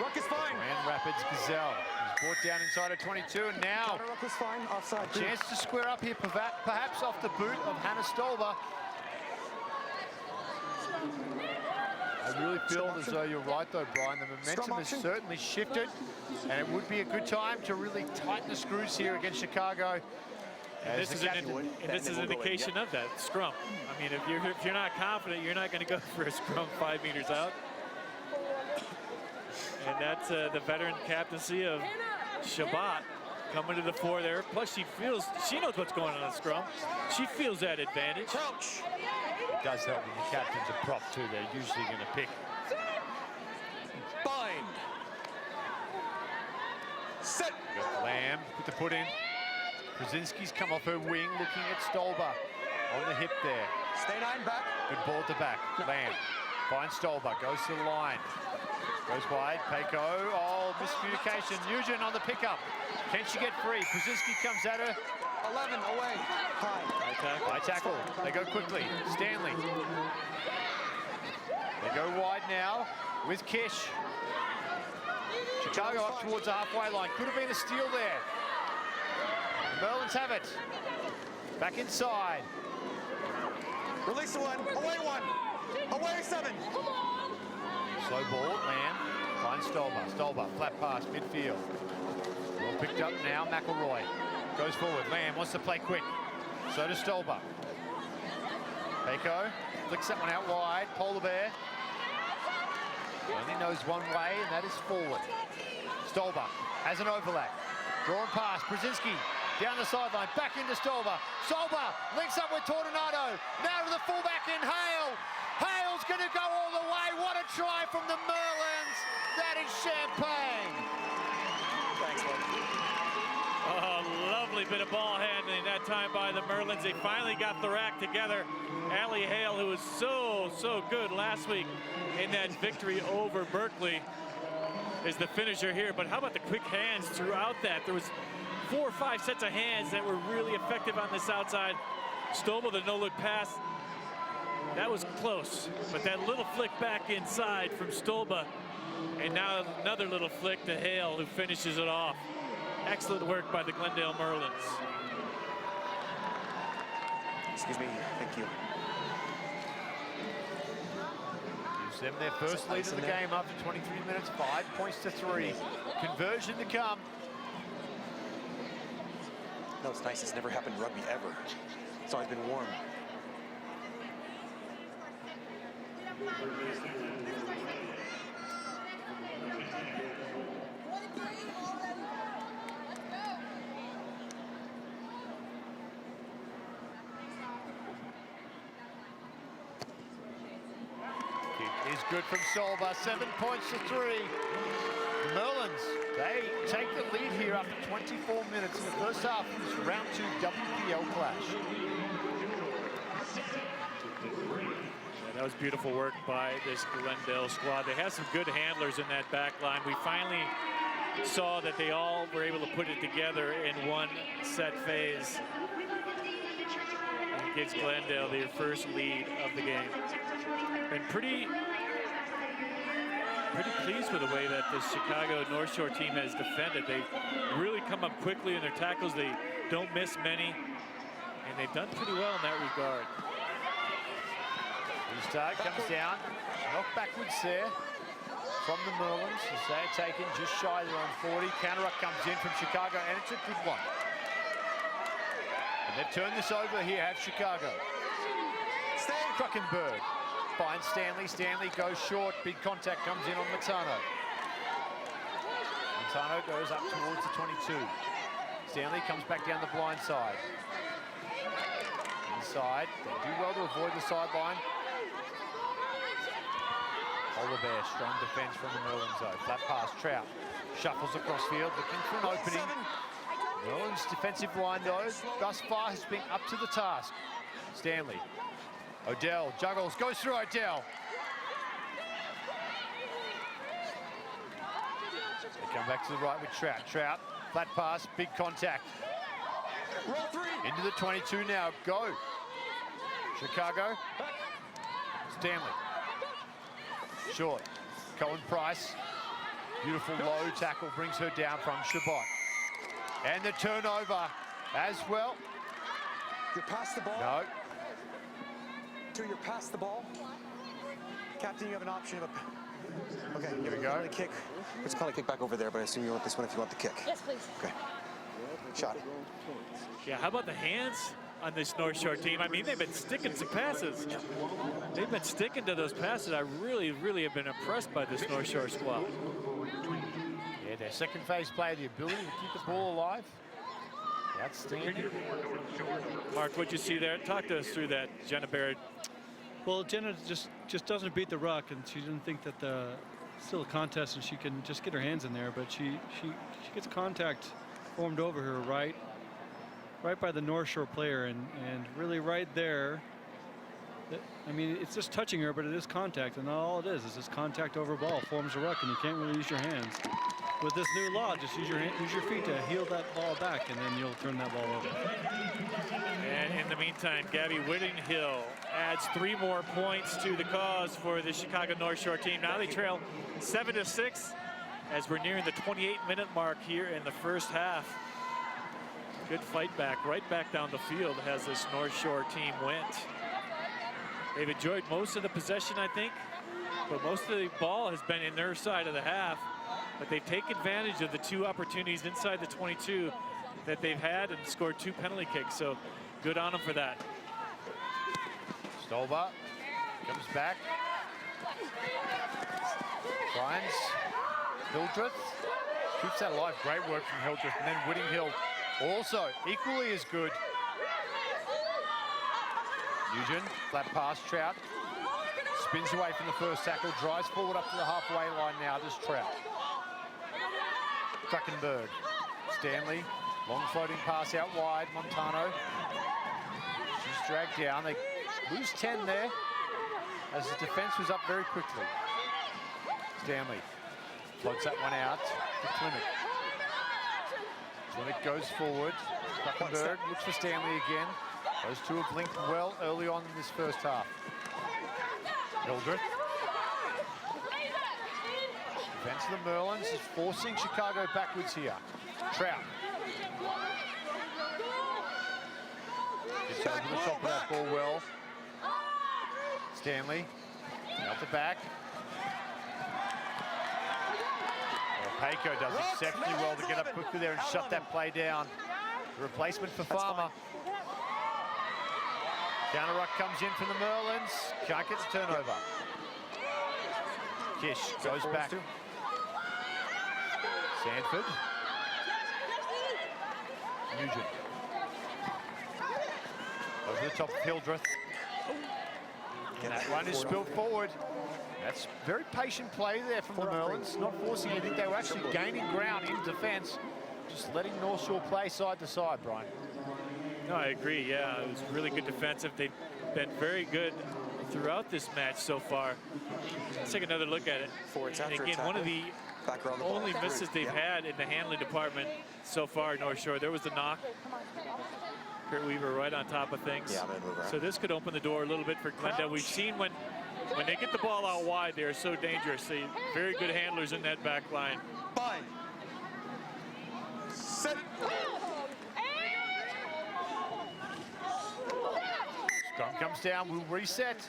Ruck is fine. Grand Rapids Gazelle. He's brought down inside of 22, and now Counter ruck is fine. Offside. chance to square up here, perhaps off the boot of Hannah Stolber. I really feel as though you're right, though, Brian. The momentum has certainly shifted, and it would be a good time to really tighten the screws here against Chicago. And this is an indication of that scrum. I mean, if you're not confident, you're not going to go for a scrum 5 meters out. And that's the veteran captaincy of Shabbat coming to the fore there. Plus, she knows what's going on in the scrum. She feels that advantage. Crouch. It does help when the captain's a prop, too. They're usually going to pick. Bind. Set. Lamb with the put in. Brzezinski's come off her wing, looking at Stolber on the hip there. Stay 9 back. Good ball to back. Lamb finds Stolber, goes to the line. Goes wide, Peiko, oh, miscommunication. Nugent on the pickup. Can she get free? Brzezinski comes at her. 11 away. High. High tackle. They go quickly. Stanley. They go wide now with Kish. Chicago up towards the halfway line. Could have been a steal there. The Merlins have it. Back inside. Release the 1. Away 1. Away 7. Slow ball, Lamb finds Stolber. Stolber, flat pass, midfield. Ball picked up now, McElroy. Goes forward, Lamb wants to play quick. So does Stolber. Peiko flicks that one out wide, Polar Bear. Only knows one way, and that is forward. Stolber has an overlap. Drawn pass, Brzezinski down the sideline, back into Stolber. Stolber links up with Tornado. Now to the fullback in Hale. Hale's going to go all the way. What a try from the Merlins. That is champagne. Thanks, Lord. Oh, lovely bit of ball handling that time by the Merlins. They finally got the rack together. Allie Hale, who was so good last week in that victory over Berkeley, is the finisher here. But how about the quick hands throughout that? There was 4 or 5 sets of hands that were really effective on this outside. Stolber, the no-look pass. That was close, but that little flick back inside from Stolba, and now another little flick to Hale, who finishes it off. Excellent work by the Glendale Merlins. Excuse me, thank you. Gives them their first lead of the game after 23 minutes, 5 points to 3. Conversion to come. No, it's nice. It's never happened in rugby ever. It's always been warm. Is good from Solva, 7 points to 3. Merlins, they take the lead here after 24 minutes in the first half of this round 2 WPL clash. Yeah, that was beautiful work by this Glendale squad. They had some good handlers in that back line. We finally saw that they all were able to put it together in one set phase. And it gives Glendale their first lead of the game. Been pretty pleased with the way that the Chicago North Shore team has defended. They've really come up quickly in their tackles. They don't miss many, and they've done pretty well in that regard. Restart comes down, knocked backwards there from the Merlins as they're taken just shy of their own 40. Counter-up comes in from Chicago, and it's a good one. And they've turned this over here, have Chicago. Kruckenberg finds Stanley. Stanley goes short. Big contact comes in on Montano. Montano goes up towards the 22. Stanley comes back down the blind side. Inside. They do well to avoid the sideline. Oliver, strong defense from the Merlins though. Flat pass, Trout. Shuffles across field, looking for an opening. Merlins defensive line though, thus far has been up to the task. Stanley. Odell juggles, goes through Odell. They come back to the right with Trout. Trout, flat pass, big contact. Roll 3. Into the 22 now, go. Chicago. Stanley. Short. Cohen Price. Beautiful low tackle brings her down from Shabbat. And the turnover as well. You're past the ball. No. You're past the ball. Captain, you have an option of a... Okay, here we go. A kick. Let's call a kick back over there, but I assume you want this one if you want the kick. Yes, please. Okay. Shot. Yeah, how about the hands on this North Shore team? I mean, they've been sticking some passes. They've been sticking to those passes. I really, really have been impressed by this North Shore squad. Yeah, their second phase play, the ability to keep the ball alive. Outstanding. Mark, what'd you see there? Talk to us through that, Jenna Barrett. Well, Jenna just doesn't beat the ruck, and she didn't think that the still a contest and she can just get her hands in there, but she gets contact formed over her right by the North Shore player, and really right there. I mean, it's just touching her, but it is contact, and all it is just contact over ball, forms a ruck, and you can't really use your hands. With this new law, just use your feet to heel that ball back, and then you'll turn that ball over. And in the meantime, Gabby Whittinghill adds 3 more points to the cause for the Chicago North Shore team. Now they trail 7-6 as we're nearing the 28-minute mark here in the first half. Good fight back, right back down the field as this North Shore team went. They've enjoyed most of the possession, I think, but most of the ball has been in their side of the half. But they take advantage of the 2 opportunities inside the 22 that they've had and scored 2 penalty kicks. So good on them for that. Stolba comes back. Finds Hildreth. Keeps that alive. Great work from Hildreth. And then Whittinghill also equally as good. Nugent, flat pass, Trout. Spins away from the first tackle, drives forward up to the halfway line now, this Trout. Kruckenberg, Stanley, long floating pass out wide, Montano. She's dragged down, they lose 10 there as the defense was up very quickly. Stanley floats that one out to Klimek. Klimek goes forward, Kruckenberg looks for Stanley again. Those two have linked well early on in this first half. Hildreth. Defense of the Merlins is forcing Chicago backwards here. Trout. Gets over the top of that ball well. Stanley. Out the back. Paco does exceptionally well to get up quickly there and shut that play down. The replacement for Farmer. Counter ruck comes in from the Merlins. Can't get the turnover. Kish goes back. Sanford. Nugent. Over the top of Hildreth. And that one is spilled forward. That's very patient play there from the Merlins, not forcing anything. They were actually gaining ground in defense, just letting North Shore play side to side, Brian. No, I agree, yeah. It was really good defensive. They've been very good throughout this match so far. Let's take another look at it. And again, one of the only misses they've had in the handling department so far, North Shore. There was the knock. Kurt Weaver right on top of things. Yeah, I'm gonna move around. So this could open the door a little bit for Glendale. We've seen when they get the ball out wide, they're so dangerous. They very good handlers in that back line. Bind. Set. Scrum comes down, we'll reset.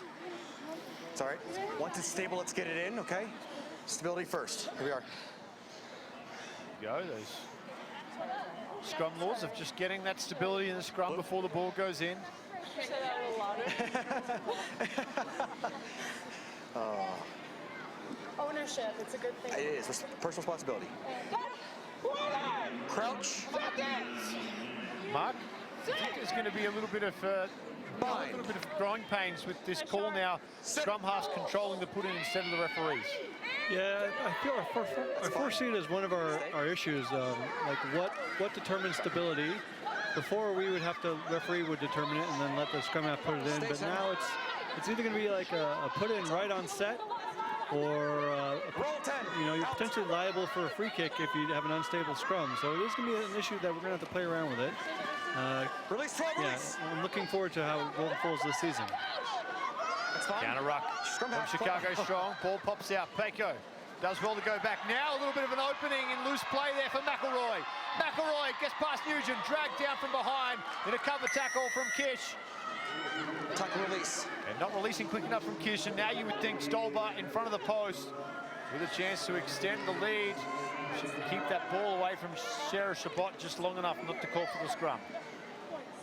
It's all right. Once it's stable, let's get it in, okay? Stability first. Here we are. Go, those scrum laws of just getting that stability in the scrum before the ball goes in. Say that a little louder. Ownership, it's a good thing. It is. Personal responsibility. Crouch. Mark, I think there's going to be a little bit of growing pains with this call now. Scrum halves controlling the put-in instead of the referees. Yeah, I feel our foresee it as one of our issues. Like what determines stability? Before we would have to, referee would determine it and then let the scrum half put it in. But now it's either going to be like a put in right on set, or you're potentially liable for a free kick if you have an unstable scrum. So it is going to be an issue that we're going to have to play around with it. Release. I'm looking forward to how Golden falls this season. Counter ruck from Chicago strong. Ball pops out. Paco does well to go back. Now a little bit of an opening and loose play there for McElroy. McElroy gets past Nugent, dragged down from behind in a cover tackle from Kish. Tackle release. And not releasing quick enough from Kish. And now you would think Stolber in front of the post with a chance to extend the lead. She can keep that ball away from Sarah Shabbat just long enough not to call for the scrum.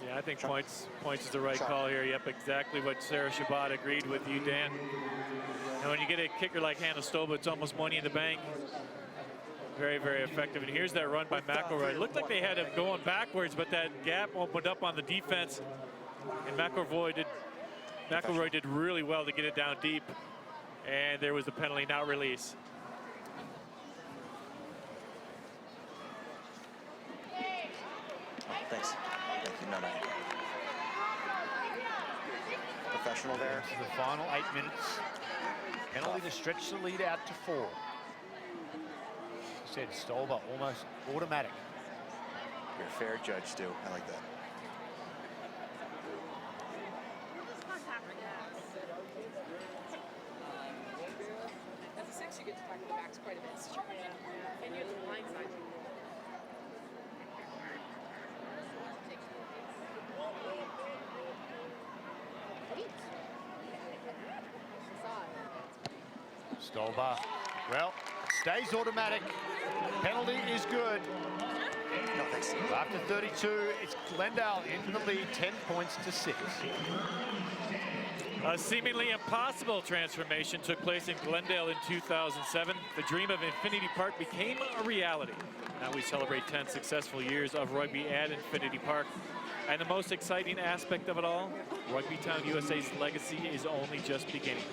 Yeah, I think points is the right call here. Yep, exactly what Sarah Shabbat agreed with you, Dan. And when you get a kicker like Hannah Stoba, it's almost money in the bank. Very, very effective. And here's that run by McElroy. It looked like they had him going backwards, but that gap opened up on the defense. And McElroy did really well to get it down deep. And there was the penalty, not release. Thanks. Thank you. No. Professional there. This is the final 8 minutes. Penalty to stretch the lead out to 4. Said Stolber, almost automatic. You're a fair judge, Stu. I like that. As a 6, you get to talk to the backs quite a bit. And you have the blind side. Stolber, well, stays automatic. Penalty is good. No, thanks. After 32, it's Glendale in the lead, 10 points to 6. A seemingly impossible transformation took place in Glendale in 2007. The dream of Infinity Park became a reality. Now we celebrate 10 successful years of rugby at Infinity Park. And the most exciting aspect of it all, Rugby Town USA's legacy is only just beginning.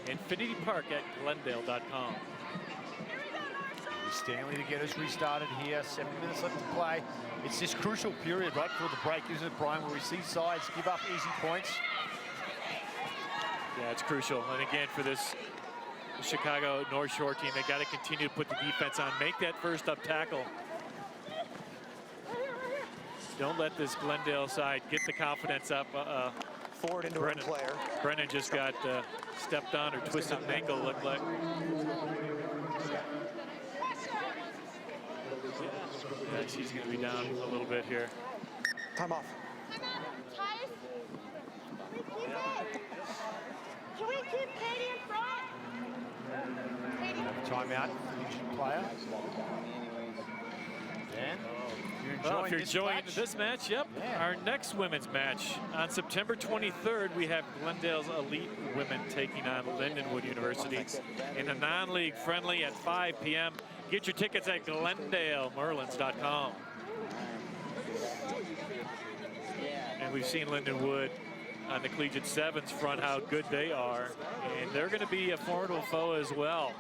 Infinity Park at Glendale.com. Stanley to get us restarted here. 7 minutes left to play. It's this crucial period right before the break, isn't it, Brian, where we see sides give up easy points. Yeah, it's crucial. And again, for this Chicago North Shore team, they got to continue to put the defense on. Make that first up tackle. Don't let this Glendale side get the confidence up. forward into a player. Brennan just got stepped on or twisted an ankle, looked like. Yeah, she's going to be down a little bit here. Time off. Can we keep Katie in front? Timeout, player. Dan, Well, if you're enjoying this match, yep. Yeah. Our next women's match on September 23rd, we have Glendale's elite women taking on Lindenwood University in a non-league friendly at 5 p.m. Get your tickets at GlendaleMerlins.com. And we've seen Lindenwood on the Collegiate Sevens front, how good they are. And they're going to be a formidable foe as well.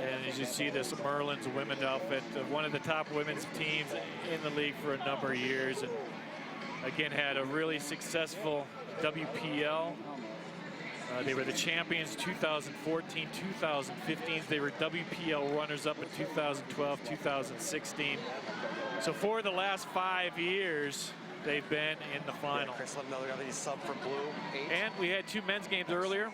And as you see, this Merlins women's outfit, one of the top women's teams in the league for a number of years. And again, had a really successful WPL. They were the champions 2014, 2015. They were WPL runners-up in 2012, 2016. So for the last 5 years, they've been in the final. Chris, let another sub for blue. 8. And we had 2 men's games earlier.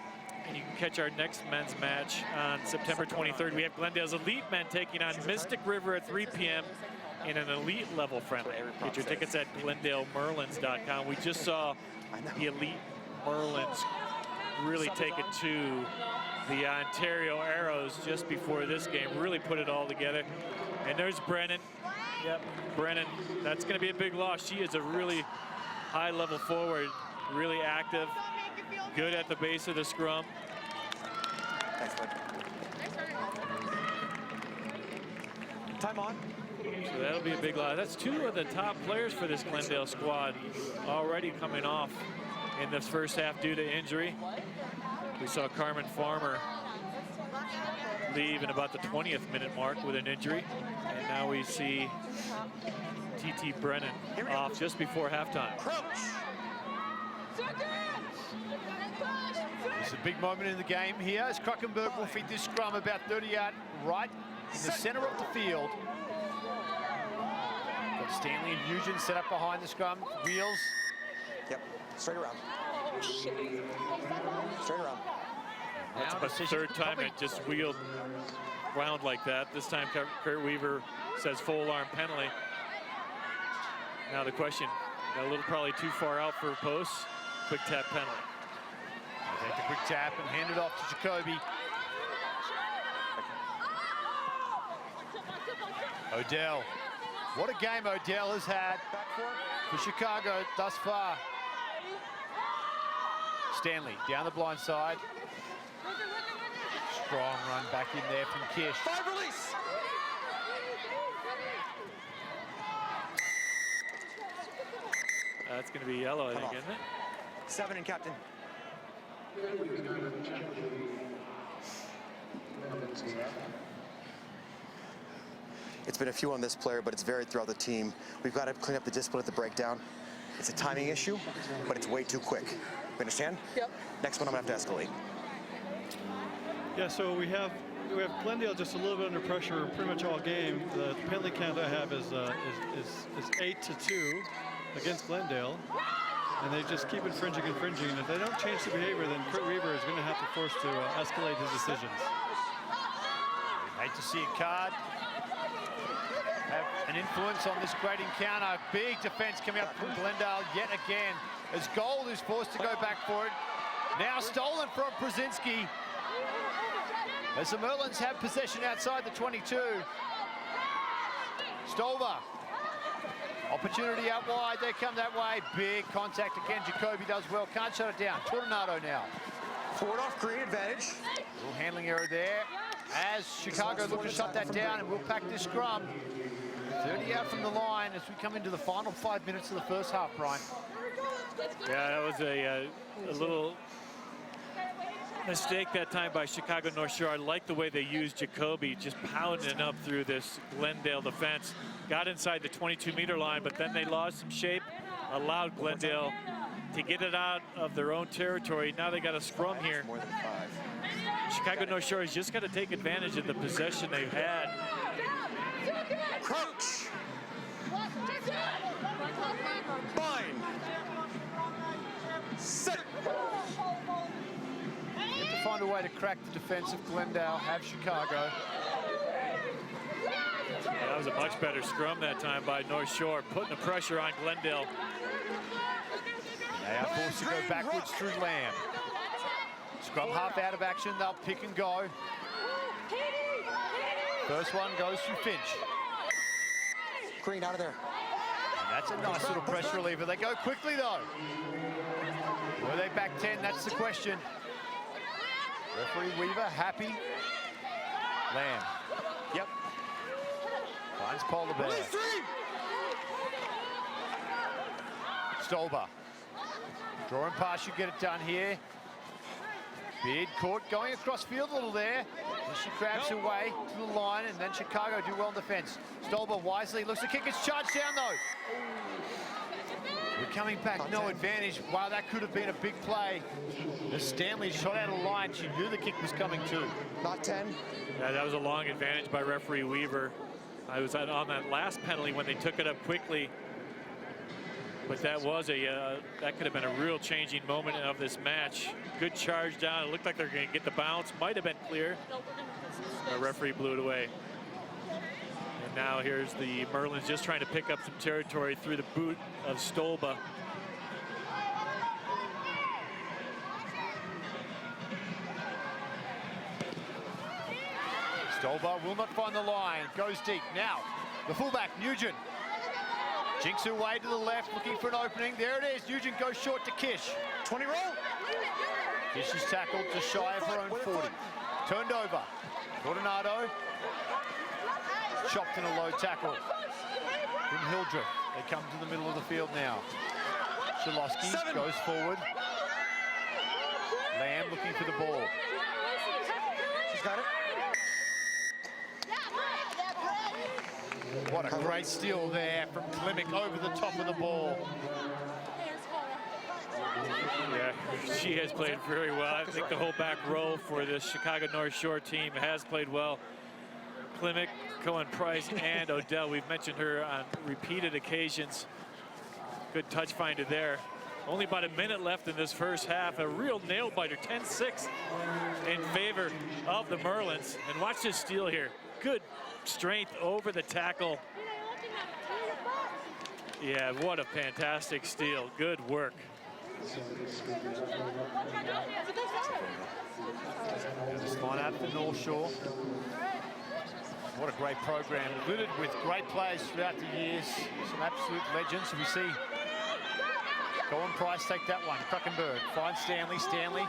And you can catch our next men's match on September 23rd. We have Glendale's elite men taking on Mystic River at 3 p.m. in an elite level friendly. Get your tickets at GlendaleMerlins.com. We just saw the elite Merlins really take it to the Ontario Arrows just before this game. Really put it all together. And there's Brennan. Yep, Brennan. That's going to be a big loss. She is a really high-level forward, really active. Good at the base of the scrum. Thanks, bud. Time on. So that'll be a big lot. That's 2 of the top players for this Glendale squad already coming off in this first half due to injury. We saw Carmen Farmer leave in about the 20th minute mark with an injury. And now we see T.T. Brennan off just before halftime. It's a big moment in the game here as Kruckenberg will feed this scrum about 30 yards right in the center of the field. Got Stanley and Nugent set up behind the scrum. Wheels. Yep, straight around. Straight around. That's about the 3rd time it just wheeled round like that. This time Kurt Weaver says full arm penalty. Now the question, got a little probably too far out for posts. Quick tap penalty. Take the quick tap and hand it off to Jacoby. Odell. What a game Odell has had for Chicago thus far. Stanley down the blind side. Strong run back in there from Kish. 5 release. That's going to be yellow, I think, isn't it? 7 and captain. It's been a few on this player, but it's varied throughout the team. We've got to clean up the discipline at the breakdown. It's a timing issue, but it's way too quick. You understand? Yep. Next one, I'm gonna have to escalate. Yeah, so we have Glendale just a little bit under pressure pretty much all game. The penalty count I have is 8-2 against Glendale. And they just keep infringing. And if they don't change the behavior, then Kurt Weaver is going to have to force to escalate his decisions. Hate to see a card have an influence on this great encounter. Big defense coming up from Glendale yet again as Gold is forced to go back for it. Now stolen from Brzezinski. As the Merlins have possession outside the 22. Stover. Opportunity out wide, they come that way. Big contact again, Jacoby does well, can't shut it down. Tornado now. Forward off, great advantage. Little handling error there as Chicago look to shut that down, and we'll pack this scrum. 30 out from the line as we come into the final 5 minutes of the first half, Brian. Yeah, that was a little mistake that time by Chicago North Shore. I like the way they used Jacoby, just pounding up through this Glendale defense. Got inside the 22-meter line, but then they lost some shape, allowed Glendale to get it out of their own territory. Now they got a scrum here. More than 5. Chicago North Shore has just got to take advantage of the possession they've had. Crouch. way to crack the defense of Glendale, have Chicago. That was a much better scrum that time by North Shore, putting the pressure on Glendale. They are forced to go backwards through Lamb. Scrum half out of action, they'll pick and go. First one goes through Finch. Green out of there. And that's a nice little pressure reliever. They go quickly though. Were they back 10? That's the question. Referee Weaver happy. Lamb. Yep. Finds Polar Bear. Stolber. Drawing pass should get it done here. Beard caught going across field a little there. And she grabs her way to the line, and then Chicago do well in defense. Stolber wisely looks to kick. It's charged down though. We're coming back, no advantage. Wow, that could have been a big play. As Stanley shot out of line, she knew the kick was coming too. Not 10. Yeah, that was a long advantage by referee Weaver. I was on that last penalty when they took it up quickly. But that was that could have been a real changing moment of this match. Good charge down. It looked like they're going to get the bounce. Might have been clear. The referee blew it away. And now here's the Merlins just trying to pick up some territory through the boot of Stolba. Stolba will not find the line. Goes deep. Now, the fullback, Nugent. Jinks her way to the left, looking for an opening. There it is. Nugent goes short to Kish. 20 roll. Kish is tackled to shy of her own 40. Turned over. Fortunato. Chopped in a low tackle. From Hildreth. They come to the middle of the field now. Shalowski goes forward. Lamb looking for the ball. She's got it. What a great steal there from Klimek over the top of the ball. Yeah, she has played very well. I think the whole back row for this Chicago North Shore team has played well. Klimek, Cohen Price, and Odell. We've mentioned her on repeated occasions. Good touch finder there. Only about a minute left in this first half. A real nail biter, 10-6 in favor of the Merlins. And watch this steal here. Good strength over the tackle. Yeah, what a fantastic steal. Good work. This line out for North Shore. What a great program. Littered with great players throughout the years. Some absolute legends. We see Cohen Price take that one. Kruckenberg finds Stanley. Stanley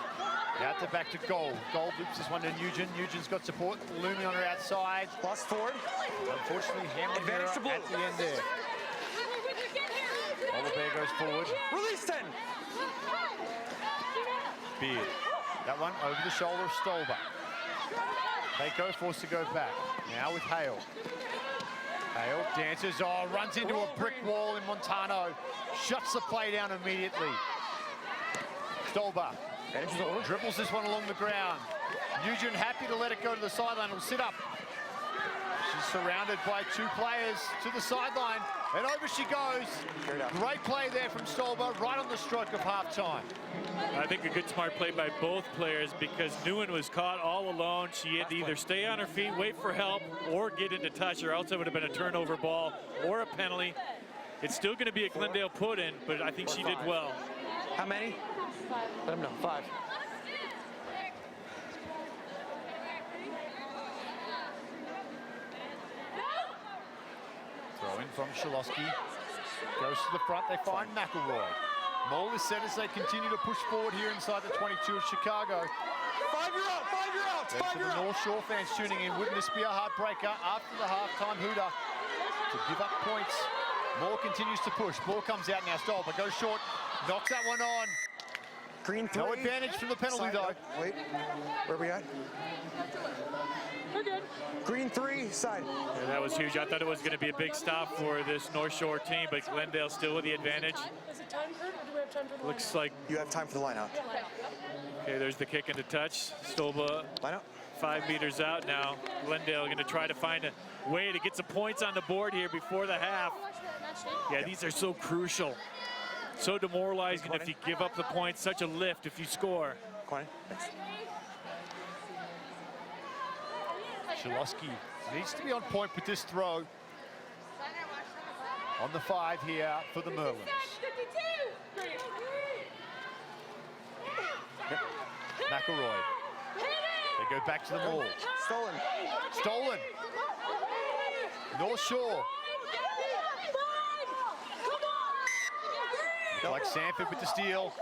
out the back to Gold. Gold loops this one to Nugent. Nugent's got support looming on her outside. Plus forward. Unfortunately, hammering her up at the end there. Oliver goes forward. Release 10. Beard. That one over the shoulder of Stolber. Keiko forced to go back. Now with Hale. Hale dances, runs into a brick wall in Montano. Shuts the play down immediately. Stolber dribbles this one along the ground. Nugent happy to let it go to the sideline. Will sit up. She's surrounded by two players to the sideline. And over she goes. Great play there from Stolber, right on the stroke of halftime. I think a good smart play by both players because Nguyen was caught all alone. She had to either stay on her feet, wait for help, or get into touch, or else it would have been a turnover ball or a penalty. It's still going to be a Glendale put-in, but I think she did well. How many? 5. Let them know. 5. Throw in from Shalowski. Goes to the front. They find McElroy. Maul is set as they continue to push forward here inside the 22 of Chicago. 5, you're out. 5, you're out. 5, you're out. North Shore fans tuning in. Wouldn't this be a heartbreaker after the halftime hooter to give up points? Moore continues to push. Ball comes out now. Stolber goes short. Knocks that one on. Green 3. No advantage from the penalty though. Wait. Where are we at? We're good. Green 3, side. Yeah, that was huge. I thought it was going to be a big stop for this North Shore team, but Glendale still with the advantage. Is it time, Kurt, or do we have time for the Looks like you have time for the line out. okay. There's the kick into touch. Stolba Line out. 5 meters out now. Glendale going to try to find a way to get some points on the board here before the half. Yeah, these are so crucial. So demoralizing if you give up the points. Such a lift if you score. 20. Chalosky needs to be on point with this throw. On the 5 here for the Merlins. McElroy. They go back to the ball. Stolen. North Shore. Like Sanford with the steal.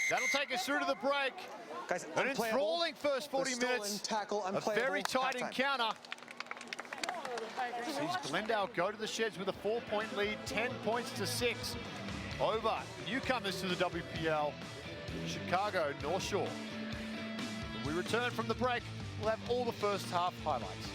That'll take us through to the break. Guys, An enthralling first 40 minutes. Tackle, a very tight halftime. encounter. Sees Glendale go to the sheds with a 4-point lead, 10 points to 6 over newcomers to the WPL, Chicago North Shore. When we return from the break, we'll have all the first half highlights.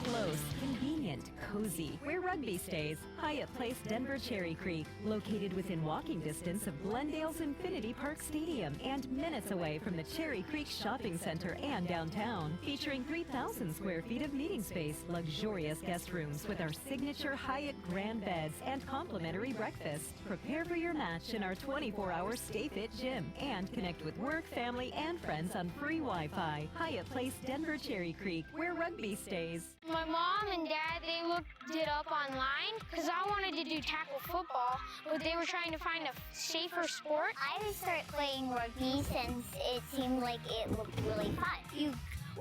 Close, convenient, cozy. Where Rugby stays. Hyatt Place, Denver Cherry Creek. Located within walking distance of Glendale's Infinity Park Stadium and minutes away from the Cherry Creek Shopping Center and downtown. Featuring 3,000 square feet of meeting space, luxurious guest rooms with our signature Hyatt Grand Beds and complimentary breakfast. Prepare for your match in our 24-hour Stay Fit gym and connect with work, family, and friends on free Wi-Fi. Hyatt Place, Denver Cherry Creek, where Rugby stays. My mom and dad, they looked it up online because I wanted to do tackle football, but they were trying to find a safer sport. I just started playing rugby since it seemed like it looked really fun. You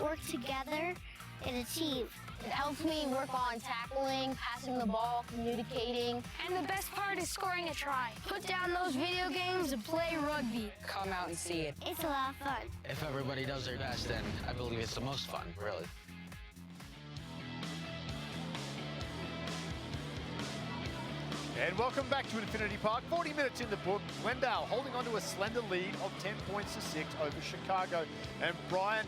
work together and achieve. It helps me work on tackling, passing the ball, communicating. And the best part is scoring a try. Put down those video games and play rugby. Come out and see it. It's a lot of fun. If everybody does their best, then I believe it's the most fun, really. And welcome back to Infinity Park. 40 minutes in the book. Glendale holding on to a slender lead of 10 points to 6 over Chicago. And Brian,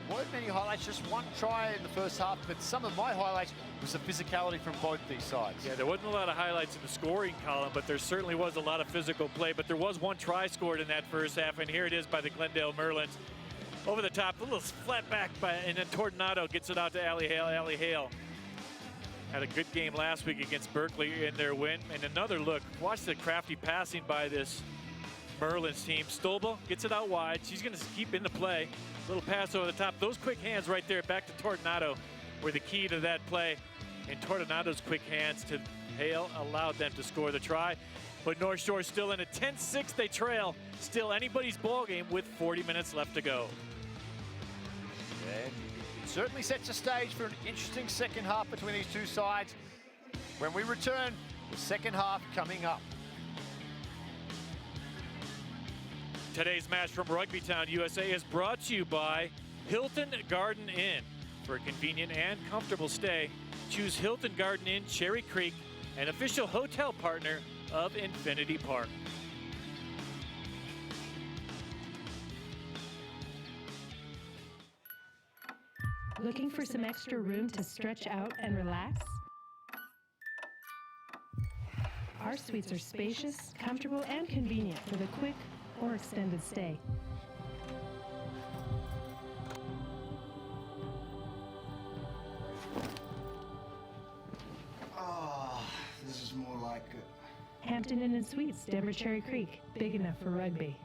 weren't many highlights, just one try in the first half, but some of my highlights was the physicality from both these sides. Yeah, there wasn't a lot of highlights in the scoring column, but there certainly was a lot of physical play. But there was one try scored in that first half, and here it is by the Glendale Merlins. Over the top, a little flat back, and then Tornado gets it out to Allie Hale. Allie Hale had a good game last week against Berkeley in their win. And another look, watch the crafty passing by this Merlins team. Stolba gets it out wide. She's going to keep in the play. Little pass over the top. Those quick hands right there back to Tornado were the key to that play. And Tornado's quick hands to Hale allowed them to score the try. But North Shore still in a 10-6 they trail. Still anybody's ball game with 40 minutes left to go. And it certainly sets the stage for an interesting second half between these two sides. When we return, the second half coming up. Today's match from Rugby Town, USA is brought to you by Hilton Garden Inn. For a convenient and comfortable stay, choose Hilton Garden Inn, Cherry Creek, an official hotel partner of Infinity Park. Looking for some extra room to stretch out and relax? Our suites are spacious, comfortable, and convenient for the quick or extended stay. This is more like a... Hampton Inn and Suites, Denver Cherry Creek, big enough for rugby.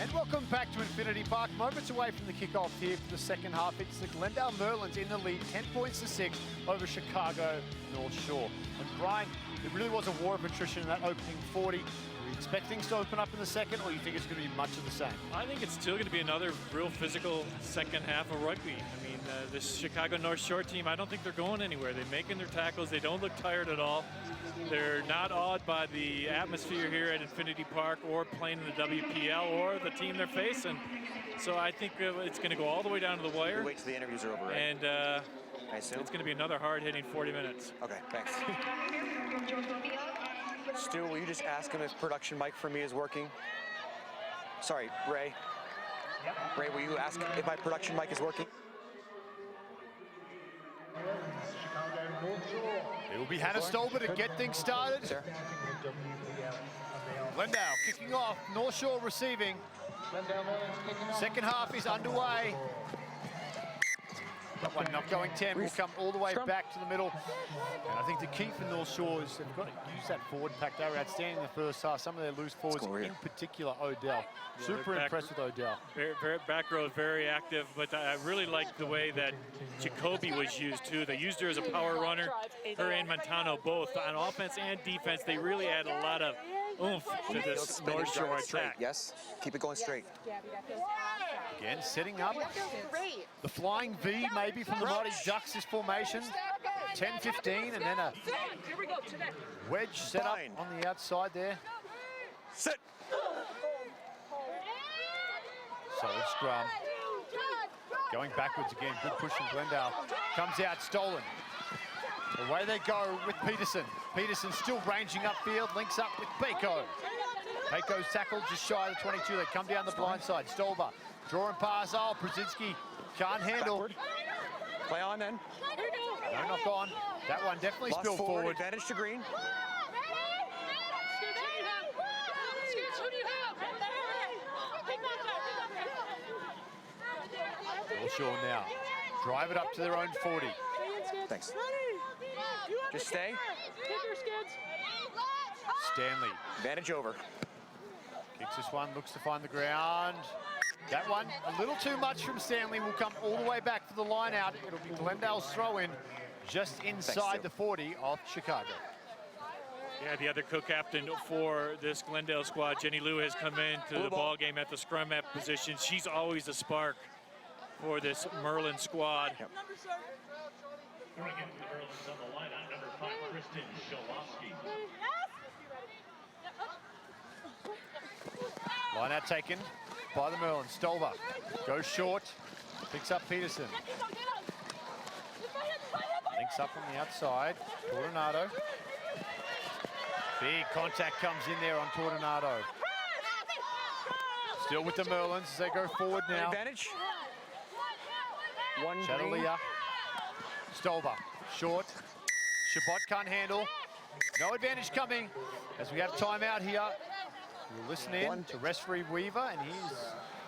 And welcome back to Infinity Park. Moments away from the kickoff here for the second half. It's the Glendale Merlins in the lead, 10 points to 6 over Chicago North Shore. And Brian, it really was a war of attrition in that opening 40. Do you expect things to open up in the second, or you think it's going to be much of the same? I think it's still going to be another real physical second half of rugby. I mean, this Chicago North Shore team, I don't think they're going anywhere. They're making their tackles. They don't look tired at all. They're not awed by the atmosphere here at Infinity Park or playing in the WPL or the team they're facing. So I think it's going to go all the way down to the wire. We'll wait till the interviews are over, right? And I assume? It's going to be another hard-hitting 40 minutes. Okay, thanks. Stu, will you just ask him if production mic for me is working? Sorry, Ray. Ray, will you ask if my production mic is working? It will be Hannah Stolber to get things started. Glendale kicking off, North Shore receiving. Second half is underway. That one not going 10, will come all the way back to the middle. And I think the key for North Shore is they've got to use that forward pack. They were outstanding in the first half. Some of their loose forwards, in particular Odell. Super impressed with Odell. Back row is very active, but I really like the way that Jacoby was used too. They used her as a power runner, her and Montano both. On offense and defense, they really add a lot of oomph to this North Shore attack. Yes, keep it going straight. Again, setting up the flying V maybe from the Mighty Ducks, this formation. 10-15, and then a wedge set up on the outside there. Sit. Solid scrum. Going backwards again, good push from Glendale. Comes out, stolen. Away they go with Peterson. Peterson still ranging upfield, links up with Bako. Bako's tackled just shy of the 22. They come down the blind side. Stolber, drawing pass. Oh, Brzezinski can't handle. Backward. Play on then. No knock on. That one definitely spilled forward. Advantage to Green. North Shore now. Drive it up to their own 40. Thanks. Just stay. Stanley. Advantage over. Kicks this one, looks to find the ground. That one, a little too much from Stanley, will come all the way back for the line out. It'll be Glendale's throw-in just inside the 40 of Chicago. Yeah, the other co-captain for this Glendale squad, Jenny Liu, has come into the ball game at the scrum half position. She's always a spark for this Merlin squad. Going into the Merlins on the line, number 5, Kristen Shalowski. Line out taken by the Merlins. Stolber goes short, picks up Peterson. Links up on the outside. Tornado. Big contact comes in there on Tornado. Still with the Merlins as they go forward now. Advantage. One Chadalia. Stolber, short. Shabbat can't handle. No advantage coming as we have timeout here. We'll listen in to referee Weaver, and he's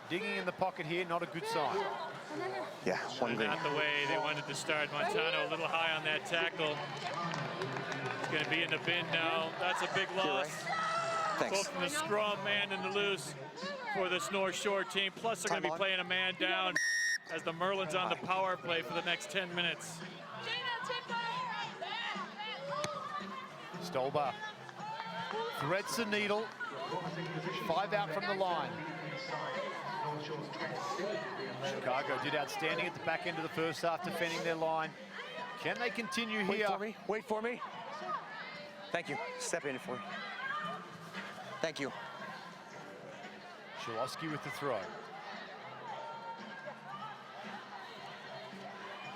digging in the pocket here. Not a good sign. Yeah, one green. Not the way they wanted to start. Montano a little high on that tackle. It's going to be in the bin now. That's a big loss. Thanks. Both in the scrum and in the loose for this North Shore team. Plus, they're going to be playing a man down as the Merlins on the power play for the next 10 minutes. Stolber threads the needle. 5 out from the line. Chicago did outstanding at the back end of the first half defending their line. Can they continue here? Wait for me. Wait for me. Thank you. Step in for me. Thank you. Shilowski with the throw.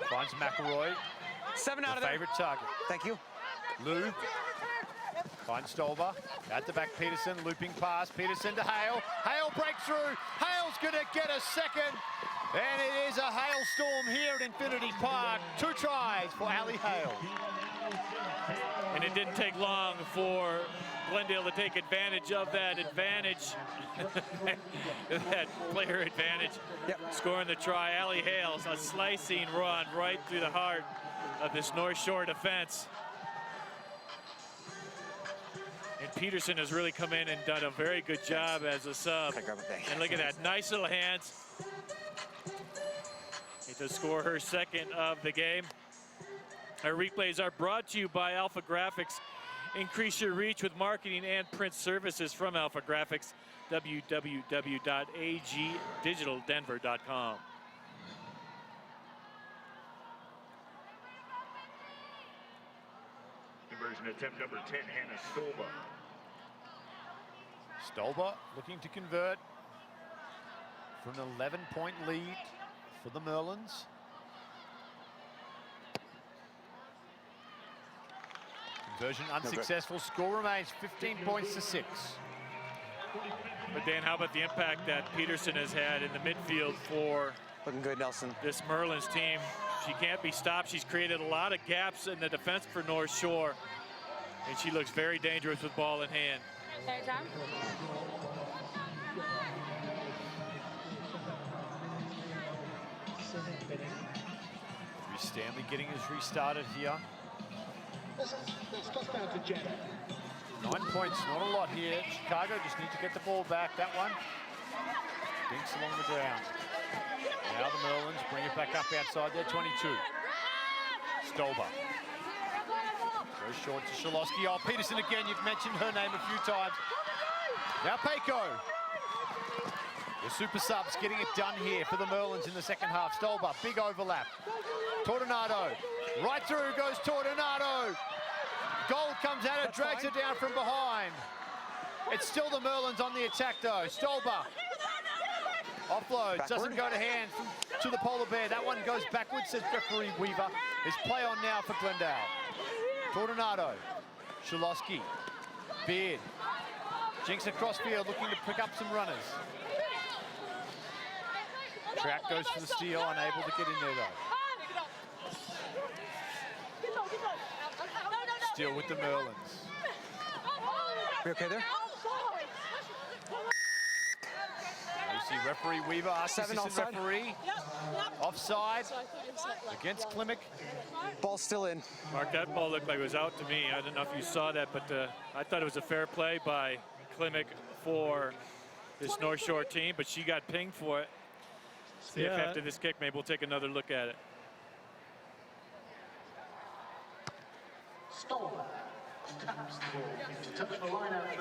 Finds McElroy. 7 out of there. Favorite target. Thank you. Lou. Finds Stolber. At the back, Peterson. Looping pass. Peterson to Hale. Hale breaks through. Hale's going to get a second. And it is a hailstorm here at Infinity Park. 2 tries for Ali Hale. And it didn't take long for Glendale to take advantage of that advantage, that player advantage, scoring the try. Ali Hale's a slicing run right through the heart of this North Shore defense. And Peterson has really come in and done a very good job as a sub. And look at that, nice little hands. To score her second of the game. Our replays are brought to you by Alpha Graphics. Increase your reach with marketing and print services from Alpha Graphics. www.agdigitaldenver.com. Conversion attempt number 10, Hannah Stolba. Stolber looking to convert from an 11-point lead for the Merlins. Conversion unsuccessful. Score remains 15 points to 6. But Dan, how about the impact that Peterson has had in the midfield for looking good, Nelson. This Merlins team? She can't be stopped. She's created a lot of gaps in the defense for North Shore, and she looks very dangerous with ball in hand. Stanley getting his restarted here. 9 points, not a lot here. Chicago just need to get the ball back. That one dinks along the ground. Now the Merlins bring it back up outside their 22. Stolber goes short to Shilowski. Oh, Peterson again. You've mentioned her name a few times. Now Peiko. The super subs getting it done here for the Merlins in the second half. Stolber, big overlap. Tornado, right through goes Tornado. Gold comes at it, drags it down from behind. It's still the Merlins on the attack though. Stolber, offload, doesn't go to hand to the polar bear. That one goes backwards, says referee Weaver. There's play on now for Glendale. Tornado, Shilowski, Beard, jinks across field looking to pick up some runners. Track goes for the steal, unable to get in there though. Still with the Merlins. We okay there? You see referee Weaver asks assistant referee. Offside against Klimek. Ball's still in. Mark, that ball looked like it was out to me. I don't know if you saw that, but I thought it was a fair play by Klimek for this North Shore team, but she got pinged for it. See if after this kick, maybe we'll take another look at it.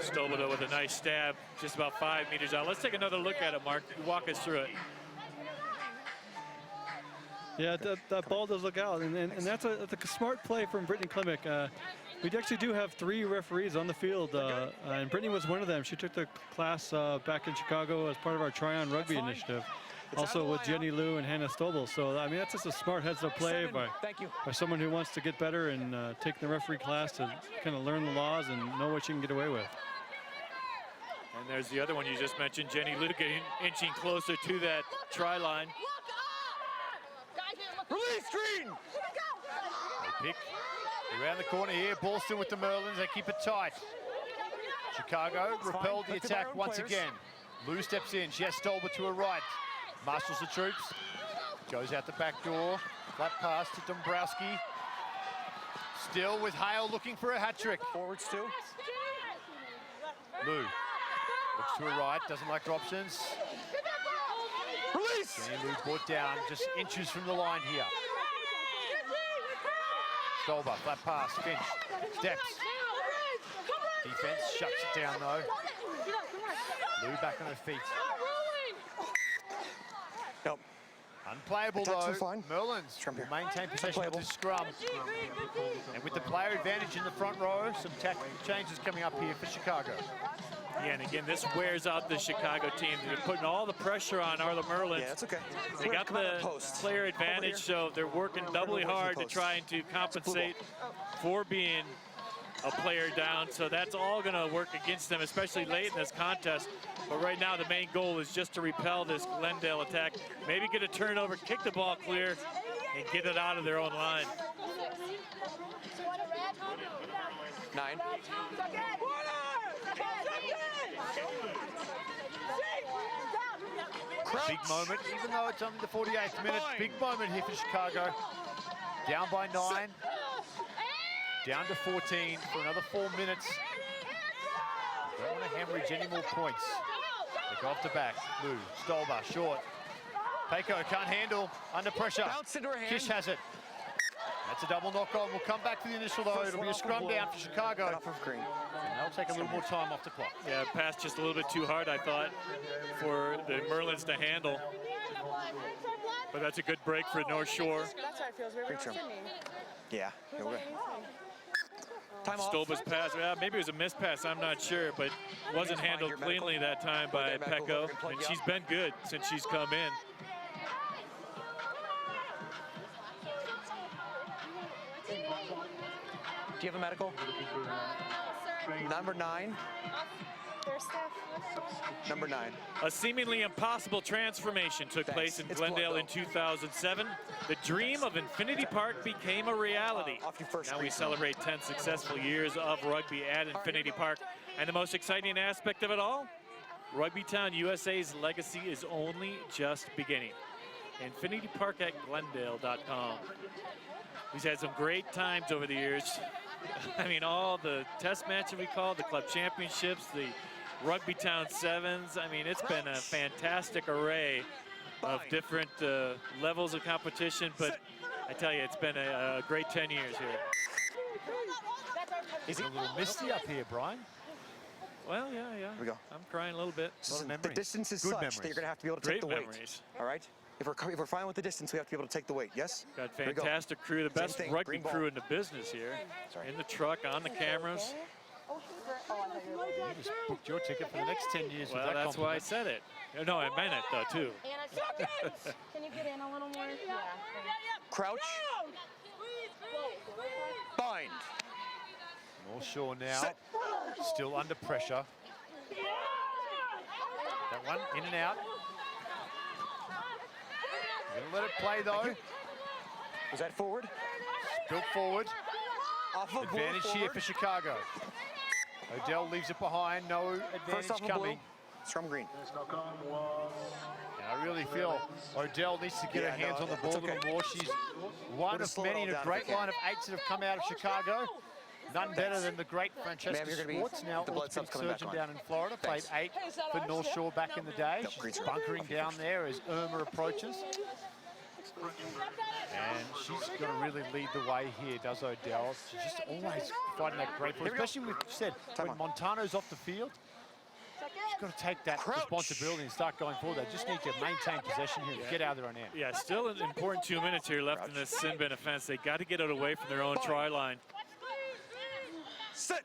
Stolber though with a nice stab, just about 5 meters out. Let's take another look at it, Mark. Walk us through it. Yeah, that ball does look out, and that's a smart play from Brittany Klimek. We actually do have 3 referees on the field, and Brittany was one of them. She took the class back in Chicago as part of our Try On Rugby initiative. Also with Jenny Liu and Hannah Stobel. So, I mean, that's just a smart heads-up play by someone who wants to get better and take the referee class to kind of learn the laws and know what you can get away with. And there's the other one you just mentioned, Jenny Liu getting inching closer to that try line. Release screen! They pick Around the corner here, ball still with the Merlins. They keep it tight. Chicago repelled the attack once again. Lou steps in. She has Stolber to her right. Marshals the troops. Goes out the back door. Flat pass to Dombrowski. Still with Hale looking for a hat trick. Forwards too. Lou looks to her right. Doesn't like her options. Release! And Lou brought down just inches from the line here. Stolber, flat pass, Finch, steps. Defense shuts it down though. Lou back on her feet. Nope. Unplayable though. Merlins will maintain possession of this scrum. And with the player advantage in the front row, some tactical changes coming up here for Chicago. Yeah, and again, this wears out the Chicago team. They're putting all the pressure on the Merlins. Yeah, that's okay. They got the player advantage, so they're working doubly hard to try to compensate for being a player down. So that's all going to work against them, especially late in this contest. But right now, the main goal is just to repel this Glendale attack. Maybe get a turnover, kick the ball clear, and get it out of their own line. 9. Big moment, even though it's only the 48th minute. Big moment here for Chicago. Down by 9. Down to 14 for another 4 minutes. Don't want to hemorrhage any more points. They go off the back. Lou, Stolber, short. Peiko can't handle, under pressure. Bounce into her hand. Kish has it. That's a double knock on. We'll come back to the initial though. It'll be a scrum down for Chicago. Off of green. And they'll take a little more time off the clock. Yeah, passed just a little bit too hard, I thought, for the Merlins to handle. But that's a good break for North Shore. That's how it feels. We're Sydney. Yeah. Here we go. Time off. Stolber's pass, yeah, maybe it was a missed pass, I'm not sure, but wasn't handled cleanly that time by Pecco, and she's been good since she's come in. Do you have a medical? Number 9. Number 9. A seemingly impossible transformation took place in Glendale in 2007. The dream of Infinity Park became a reality. Now we celebrate 10 successful years of rugby at Infinity Park. And the most exciting aspect of it all, Rugby Town USA's legacy is only just beginning. InfinityPark at Glendale.com. We've had some great times over the years. I mean, all the test matches we called, the club championships, the Rugby Town Sevens. I mean, it's been a fantastic array of different levels of competition, but I tell you, it's been a great 10 years here. Is it a little misty up here, Brian? Well, yeah. Here we go. I'm crying a little bit. The distance is such that you're going to have to be able to take the weight. Memories. All right? If we're fine with the distance, we have to be able to take the weight, yes? Got fantastic crew, the best rugby crew in the business here. In the truck, on the cameras. You just booked your ticket for the next 10 years. Well, that's why I said it. No, I meant it, though, too. Can you get in a little more? Yeah. Crouch. Bind. North Shore now, still under pressure. That one, in and out. Gonna let it play though. Was that forward? Built forward. Off of advantage here for Chicago. Odell leaves it behind. No advantage coming. Scrum green. And I really feel Odell needs to get her hands on the ball a little more. She's one of many in a great line of 8s that have come out of Chicago. None better than the great Francesca Swartz, now orthopedic surgeon down in Florida. Played 8 for North Shore back in the day. She's bunkering down there as Irma approaches. And she's going to really lead the way here, does Odell. She's just always fighting that great ball, especially with, said, when Montano's off the field. She's got to take that responsibility and start going forward. They just need to maintain possession here and get out of their own end. Yeah, still an important 2 minutes here left in this sin bin offense. They got to get it away from their own try line. Sit.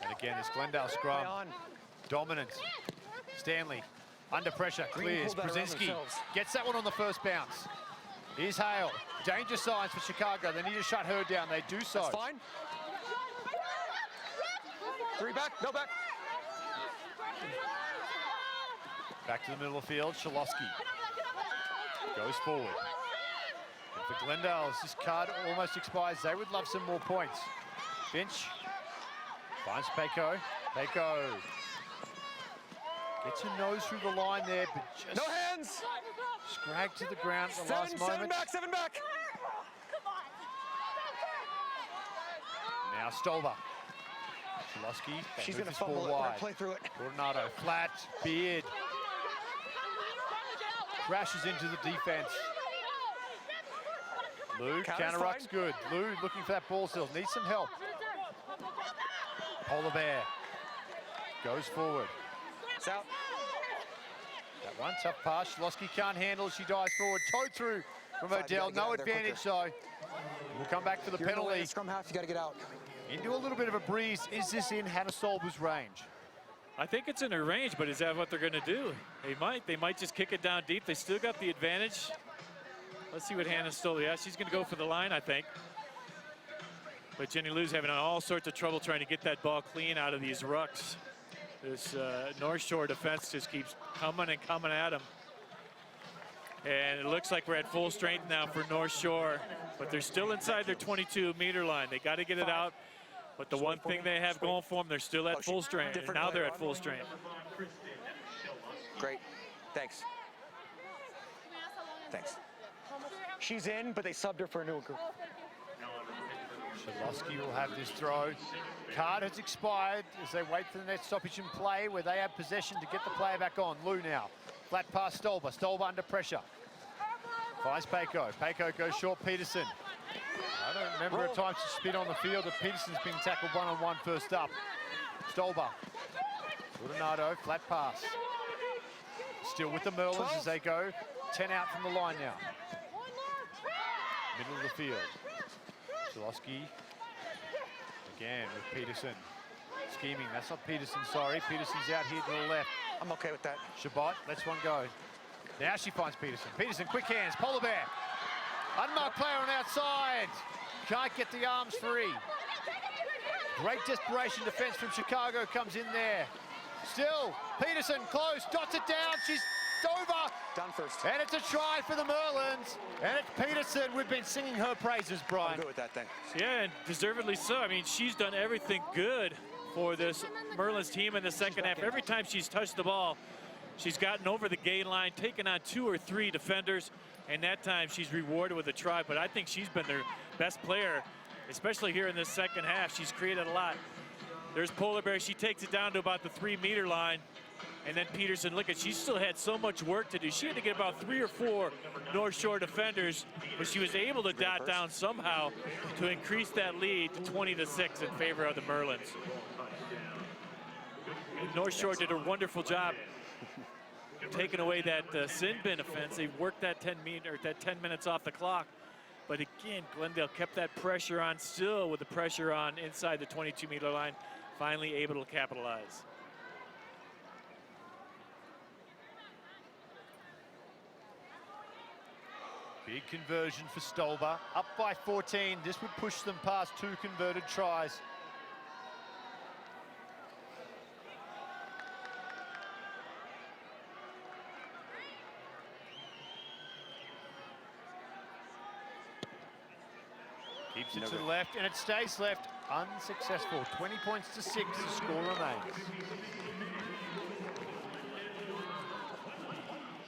And again, this Glendale scrum. Dominant. Stanley under pressure, clears. Brzezinski gets that one on the first bounce. Here's Hale. Danger signs for Chicago. They need to shut her down. They do so. That's fine. 3 back, no back. Back to the middle of the field. Shalowski goes forward. And for Glendale, as this card almost expires, they would love some more points. Finch finds Peko. Peko gets her nose through the line there, but just no hands. Scragged to the ground at the last moment. Seven back. Now Stolba. Shilosky. She's going to fumble it. We're going to play through it. Coronado, flat, Beard. Crashes into the defense. Lou, counter-ruck's good. Lou looking for that ball still. Needs some help. Polar Bear goes forward. It's out. That one, tough pass. Shilosky can't handle it. She dives forward. Toe through from Odell. No advantage, though. We'll come back for the penalty. Scrum half, you got to get out. Into a little bit of a breeze. Is this in Hannah Stolba's range? I think it's in her range, but is that what they're going to do? They might just kick it down deep. They still got the advantage. Let's see what Hannah Stolba. Yeah, she's going to go for the line, I think. But Jenny Lou's having all sorts of trouble trying to get that ball clean out of these rucks. This North Shore defense just keeps coming and coming at them. And it looks like we're at full strength now for North Shore, but they're still inside their 22-meter line. They got to get it out. But the one thing they have going for them, they're still at full strength. And now they're at full strength. Great. Thanks. Thanks. She's in, but they subbed her for a new group. Shilosky will have this throw. Card has expired as they wait for the next stoppage in play where they have possession to get the player back on. Lou now. Flat pass Stolba. Stolba under pressure. Finds Peko. Peko goes short Peterson. I don't remember a time to spin on the field that Peterson's been tackled one-on-one first up. Stolba. Coronado, flat pass. Still with the Merlins as they go. 10 out from the line now. Middle of the field. Shilosky. Again with Peterson. Scheming, that's not Peterson, sorry. Peterson's out here to the left. I'm okay with that. Shabbat lets one go. Now she finds Peterson. Peterson, quick hands, Polar Bear. Unmarked player on outside. Can't get the arms free. Great desperation defense from Chicago comes in there. Still, Peterson close, dots it down. She's over. Done first. And it's a try for the Merlins. And it's Peterson. We've been singing her praises, Brian. I'm good with that thing. Yeah, and deservedly so. I mean, she's done everything good for this Merlins team in the second half. Every time she's touched the ball, she's gotten over the gain line, taken on 2 or 3 defenders, and that time she's rewarded with a try. But I think she's been their best player, especially here in this second half. She's created a lot. There's Polar Bear. She takes it down to about the 3-meter line. And then Peterson, look at, she still had so much work to do. She had to get about 3 or 4 North Shore defenders, but she was able to dot down somehow to increase that lead to 20-6 in favor of the Merlins. And North Shore did a wonderful job taking away that sin bin offense. They worked that 10 minutes off the clock. But again, Glendale kept that pressure on, still with the pressure on inside the 22-meter line, finally able to capitalize. Big conversion for Stolba. Up by 14. This would push them past 2 converted tries. Keeps it to the left, and it stays left. Unsuccessful. 20 points to 6. The score remains.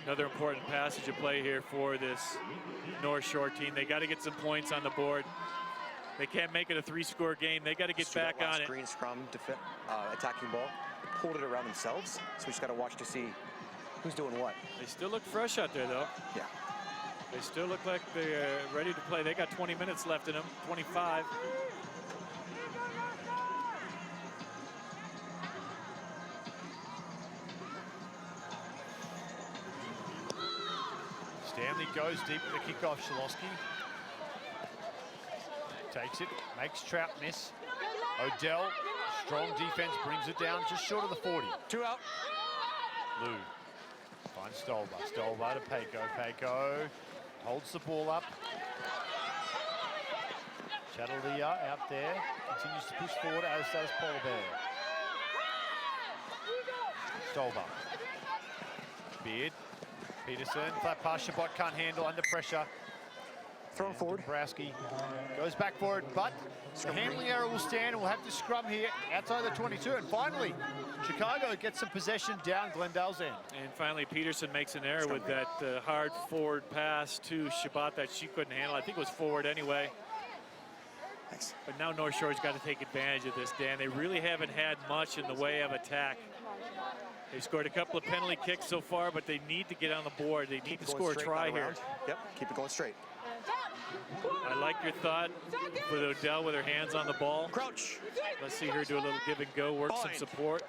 Another important passage of play here for this North Shore team. They got to get some points on the board. They can't make it a 3-score game. They got to get back on it. Green scrum, attacking ball, pulled it around themselves. So we just got to watch to see who's doing what. They still look fresh out there, though. Yeah. They still look like they're ready to play. They got 20 minutes left in them, 25. Stanley goes deep with the kickoff. Shilosky takes it, makes Trout miss. Odell, strong defense, brings it down just short of the 40. 2 out. Lou finds Stolba. Stolba to Peko. Peko holds the ball up. Chatelier out there, continues to push forward, as does Polar Bear. Stolba. Beard. Peterson, flat pass, Shabbat can't handle, under pressure. Thrown forward. Dombrowski goes back for it, but the handling error will stand, and we'll have to scrum here outside the 22. And finally, Chicago gets some possession down Glendale's end. And finally, Peterson makes an error with that hard forward pass to Shabbat that she couldn't handle. I think it was forward anyway. Thanks. But now North Shore's got to take advantage of this, Dan. They really haven't had much in the way of attack. They scored a couple of penalty kicks so far, but they need to get on the board. They need to score a try here. Yep, keep it going straight. I like your thought with Odell with her hands on the ball. Crouch. Let's see her do a little give and go, work some support.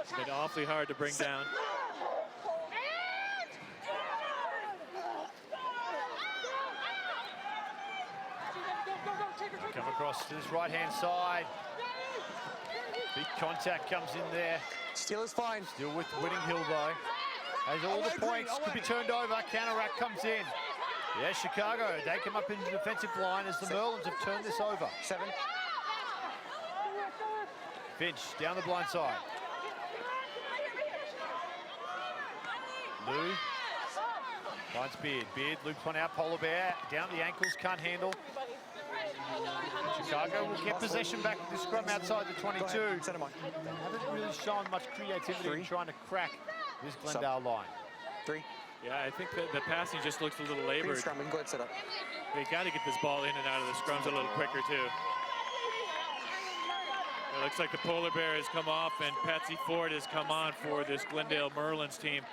It's been awfully hard to bring down. Come across to this right-hand side. Big contact comes in there. Steele is fine. Still with Whittinghill though. As all the points could be turned over, counteract comes in. Yeah, Chicago, they come up into the defensive line as the Merlins have turned this over. 7. Finch down the blind side. Lou finds Beard. Beard loops one out, Polar Bear. Down the ankles, can't handle. Chicago will get possession back with the scrum outside the 22. They haven't really shown much creativity in trying to crack this Glendale line. 3. Yeah, I think the passing just looks a little labored. Scrum, go ahead, set up. They got to get this ball in and out of the scrums a little quicker too. It looks like the Polar Bear has come off and Patsy Ford has come on for this Glendale Merlins team.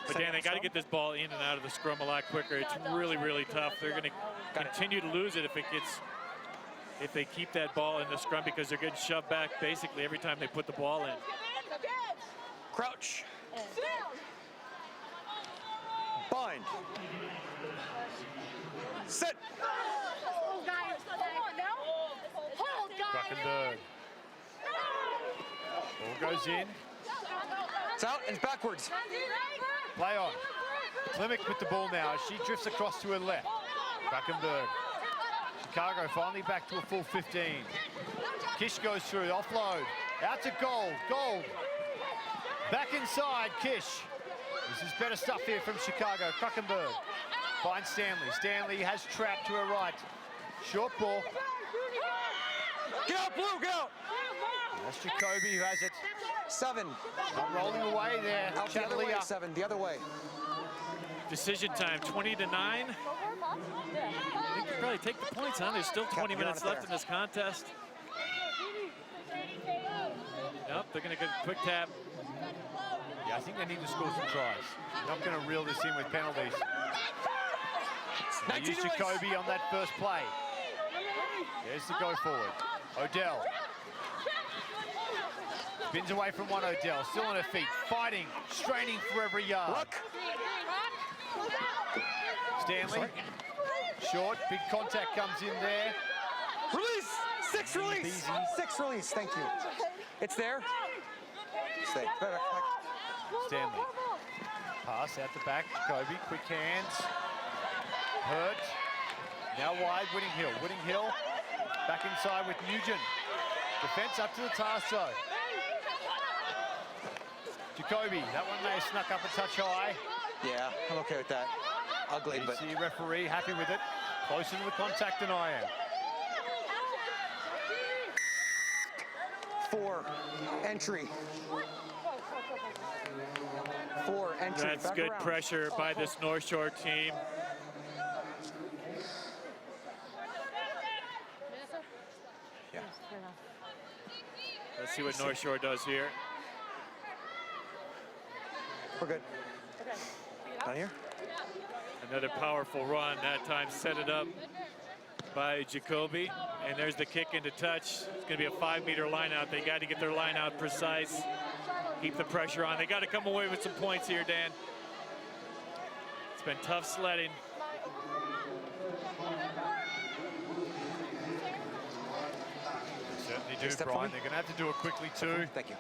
But Dan, they got to get this ball in and out of the scrum a lot quicker. It's really, really tough. They're going to continue to lose it if they keep that ball in the scrum, because they're getting shoved back basically every time they put the ball in. Crouch. Bind. Sit. Druckenberg. Ball goes in. It's out and it's backwards. Play on. Klimek with the ball now as she drifts across to her left. Druckenberg. Chicago finally back to a full 15. Kish goes through, offload. Out to Gold. Gold. Back inside, Kish. This is better stuff here from Chicago. Kruckenberg finds Stanley. Stanley has Trapp to her right. Short ball. Get out, Blue, get out. That's Jacoby who has it. 7. Not rolling away there. Out the other way, 7, the other way. Decision time, 20-9. I think you probably take the points, huh? There's still 20 minutes left in this contest. Nope, they're going to get a quick tap. Yeah, I think they need to score some tries. They're not going to reel this in with penalties. They use Jacoby on that first play. There's the go forward. Odell. Spins away from one Odell, still on her feet, fighting, straining for every yard. Stanley, short, big contact comes in there. Release, 6 release, 6 release, thank you. It's there. Stay. Stanley, pass out the back, Jacoby, quick hands. Hurt, now wide, Whittinghill. Whittinghill, back inside with Nugent. Defense up to the task though. Jacoby, that one may have snuck up a touch high. Yeah, I'm okay with that. Ugly, but... The referee happy with it. Closer to the contact than I am. 4, entry. 4, entry. That's back good around. pressure by this North Shore team. Yeah. Let's see what North Shore does here. We're good. Down here. Another powerful run, that time set it up by Jacoby. And there's the kick into touch. It's gonna be a 5-meter line out. They got to get their line out precise. Keep the pressure on. They got to come away with some points here, Dan. It's been tough sledding. Certainly do, Brian. They're gonna have to do it quickly too. Thank you.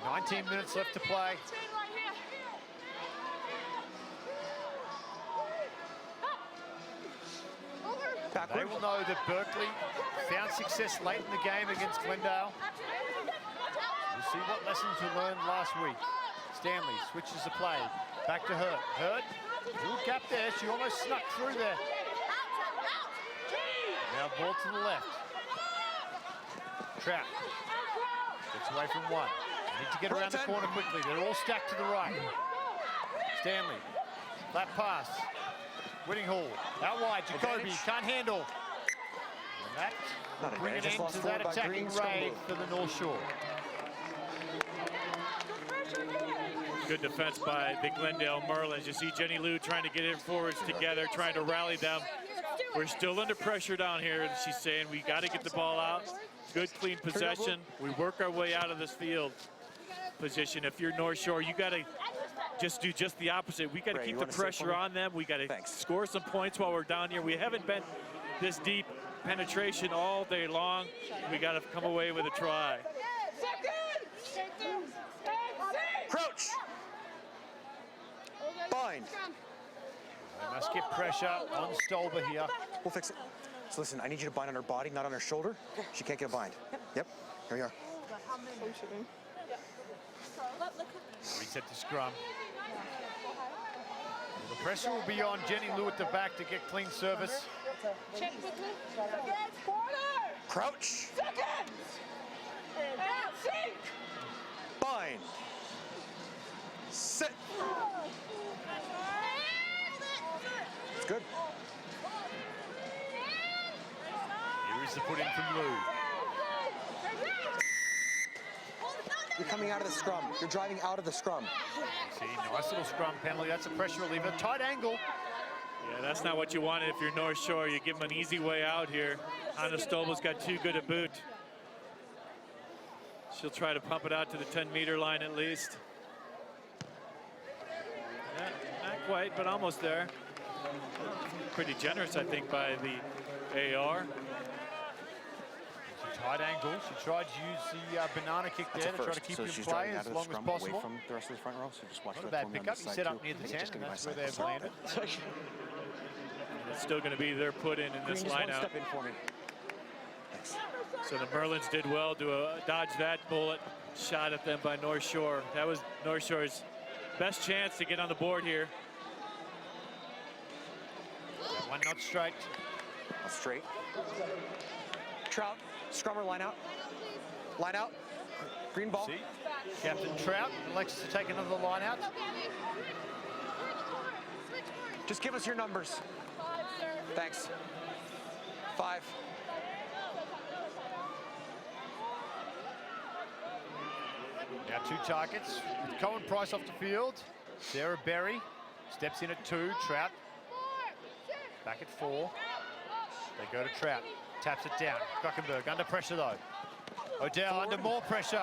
19 minutes left to play. They will know that Berkeley found success late in the game against Glendale. We'll see what lessons we learned last week. Stanley switches the play. Back to Hurt. Hurt, little gap there. She almost snuck through there. ball to the left. Trout gets away from one. They need to get around the corner quickly. They're all stacked to the right. Stanley, flat pass. Whittinghall, out wide. Jacoby can't handle. And that bring an end to that attacking raid for the North Shore. Good defense by the Glendale Merlins. You see Jenny Lou trying to get in forwards together, trying to rally them. We're still under pressure down here, and she's saying we got to get the ball out. Good, clean possession. We work our way out of this field position. If you're North Shore, you got to just do just the opposite. We got to keep the pressure on them. We got to score some points while we're down here. We haven't been this deep penetration all day long. We got to come away with a try. Crouch. Bind. They must get pressure on Stolber here. We'll fix it. So listen, I need you to bind on her body, not on her shoulder. She can't get a bind. Yep, here we are. Reset the scrum. The pressure will be on Jenny Lou at the back to get clean service. Crouch. Bind. Sit. It's good. Here is the put in from Lou. You're coming out of the scrum. You're driving out of the scrum. See, nice little scrum penalty. That's a pressure reliever. Tight angle. Yeah, that's not what you want if you're North Shore. You give them an easy way out here. Anna Stolber's got too good a boot. She'll try to pump it out to the 10-meter line at least. Not quite, but almost there. Pretty generous, I think, by the AR. Tight angle. She tried to use the banana kick there to try to keep you in play as long as possible. Away from the rest of the front row, so just watch Not a bad pickup. You set up near the 10, and that's where they've landed. It's still going to be their put in this lineup. Step in for me. Thanks. So the Merlins did well to dodge that bullet shot at them by North Shore. That was North Shore's best chance to get on the board here. One not straight. Not straight. Trout, scrummer, line out. Line out. Green ball. See? Captain Trout elects to take another line out. Just give us your numbers. Thanks. 5. Now 2 targets. With Cohen Price off the field. Sarah Berry steps in at 2. Trout back at 4. They go to Trout. Taps it down. Kruckenberg under pressure though. Odell under more pressure.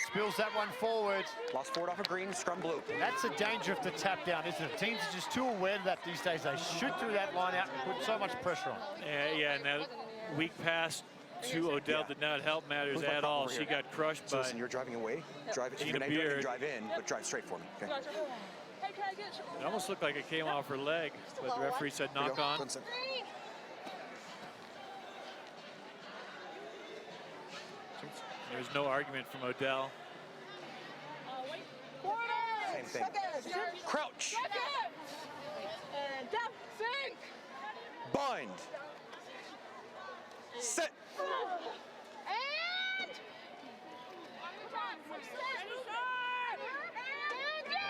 Spills that one forward. Lost forward off a green, scrum blue. And that's the danger of the tap down, isn't it? Teams are just too aware of that these days. They shoot through that line out and put so much pressure on. Yeah, and that weak pass to Odell did not help matters at all. She got crushed by. Listen, you're driving away. Drive it. If you're Gina Beard. drive in, but drive straight for me. Okay. It almost looked like it came off her leg, but the referee said knock on. There's no argument from Odell. Same thing. Crouch. And down, sink. Bind. Sit. And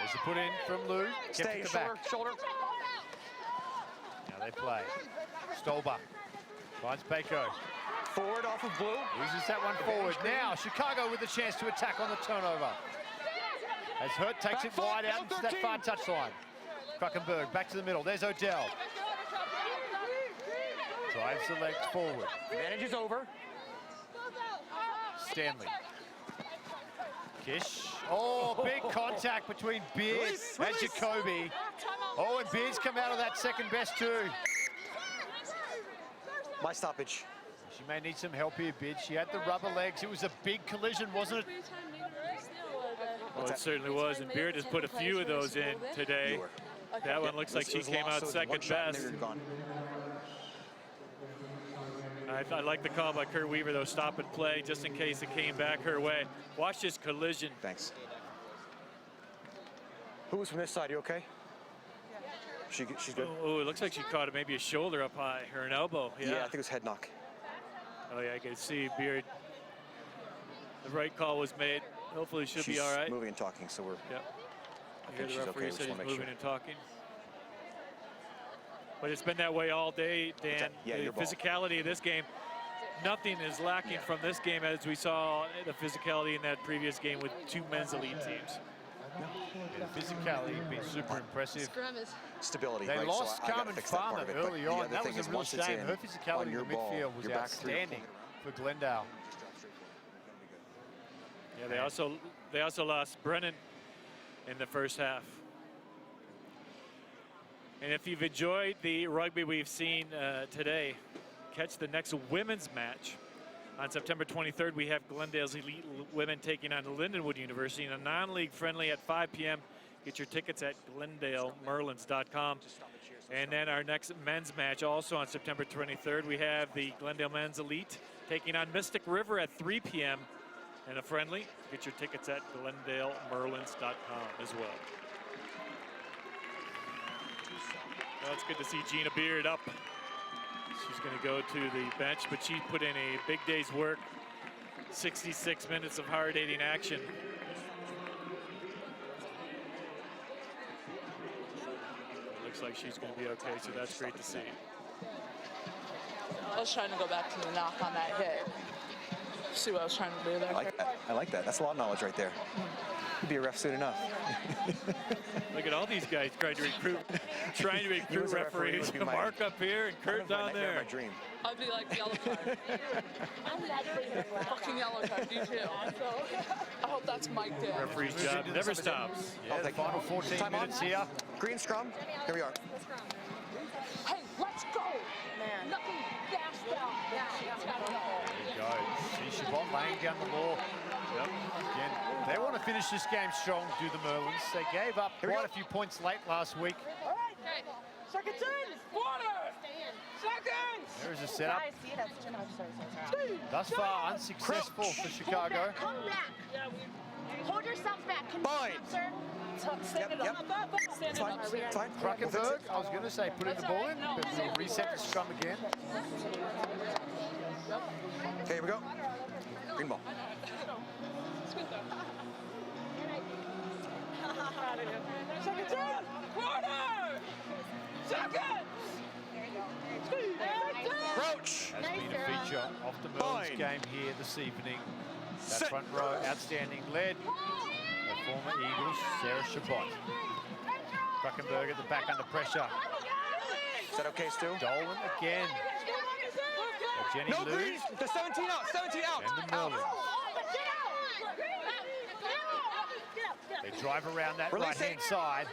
There's a put in from Lou. Stay, Kept at the back. shoulder. Now they play. Stolber finds Bako. Forward off of blue. Loses that one forward. Now Chicago with a chance to attack on the turnover. As Hurt takes it wide out into that far touchline. Kruckenberg back to the middle. There's Odell. Drives the legs forward. Advantage is over. Stanley. Kish. Oh, big contact between Beard and Jacoby. Oh, and Beard's come out of that second best too. My stoppage. She may need some help here, Beard. She had the rubber legs. It was a big collision, wasn't it? Well, it certainly was, and Beard has put a few of those in today. That one looks like she came out second best. I like the call by Kurt Weaver, though, stop and play, just in case it came back her way. Watch this collision. Thanks. Who was from this side? You okay? She's good. Oh, it looks like she caught maybe a shoulder up high, or an elbow. Yeah, I think it was head knock. Oh yeah, I can see Beard. The right call was made. Hopefully she'll be all right. Moving and talking, so we're. Yep. I think The she's referee okay. said he's moving and talking. But it's been that way all day, Dan. Yeah, the physicality of this game, nothing is lacking from this game as we saw the physicality in that previous game with 2 men's elite teams. Yeah, the physicality has been super impressive. Stability. They right? lost I gotta Carmen fix that part Farmer of it, but early the on. other That thing was is a real once it's shame. in, Her physicality on in your the ball, midfield was you're back 3 or 4. outstanding for Glendale. Yeah, they also lost Brennan in the first half. And if you've enjoyed the rugby we've seen today, catch the next women's match. On September 23rd, we have Glendale's elite women taking on Lindenwood University in a non-league friendly at 5 p.m. Get your tickets at GlendaleMerlins.com. And then our next men's match, also on September 23rd, we have the Glendale Men's Elite taking on Mystic River at 3 p.m. and a friendly. Get your tickets at GlendaleMerlins.com as well. Well, it's good to see Gina Beard up. She's going to go to the bench, but she put in a big day's work. 66 minutes of hard-hitting action. Looks like she's going to be okay, so that's great to see. I was trying to go back to the knock on that hit. See what I was trying to do there. I like that. That's a lot of knowledge right there. You'd be a ref soon enough. Look at all these guys trying to recruit referees. Mark up here and Kurt down there. My dream. I'd be like yellow card. Fucking yellow card, you too. I hope that's Mike did. Referee's job never stops. Yeah, the final 14 minutes here. Green scrum. Here we are. Hey, let's go. Man. Nothing gassed out. There you go. See Chabot laying down the law. Yep. Again, they want to finish this game strong, do the Merlins. They gave up quite a few points late last week. All right. Seconds in. Quarter. Seconds. There is a setup. Thus far, unsuccessful for Chicago. Come back. Hold yourself back. Can Fine. you stop, sir? Stand it up. Stand it up. Fine. Kruckenberg, I was going to say put in the ball in, but we'll reset the scrum again. Okay, here we go. Green ball. Seconds in. Quarter. Seconds. Roach. Has been a feature of the Merlins game here this evening. That front row, outstanding, led by former Eagles, Sarah Chabot. Kruckenberg at the back under pressure. Is that okay, Stu? Dolan again. Jenny No Lou. green. The 17 out. 17 out. And the Merlins. They drive around that right-hand side.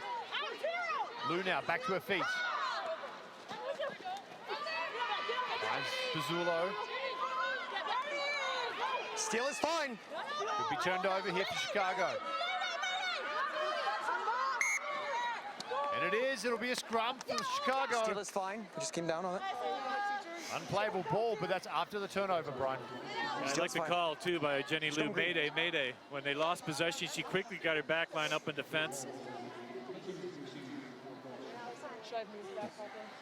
Lou now back to her feet. Finds Pizzulo. Steal is fine. Could be turned over here for Chicago. And it is. It'll be a scrum for Chicago. Steal is fine. We just came down on it. Unplayable ball, but that's after the turnover, Brian. I like the call, too, by Jenny Lou. Mayday, mayday. When they lost possession, she quickly got her back line up in defense.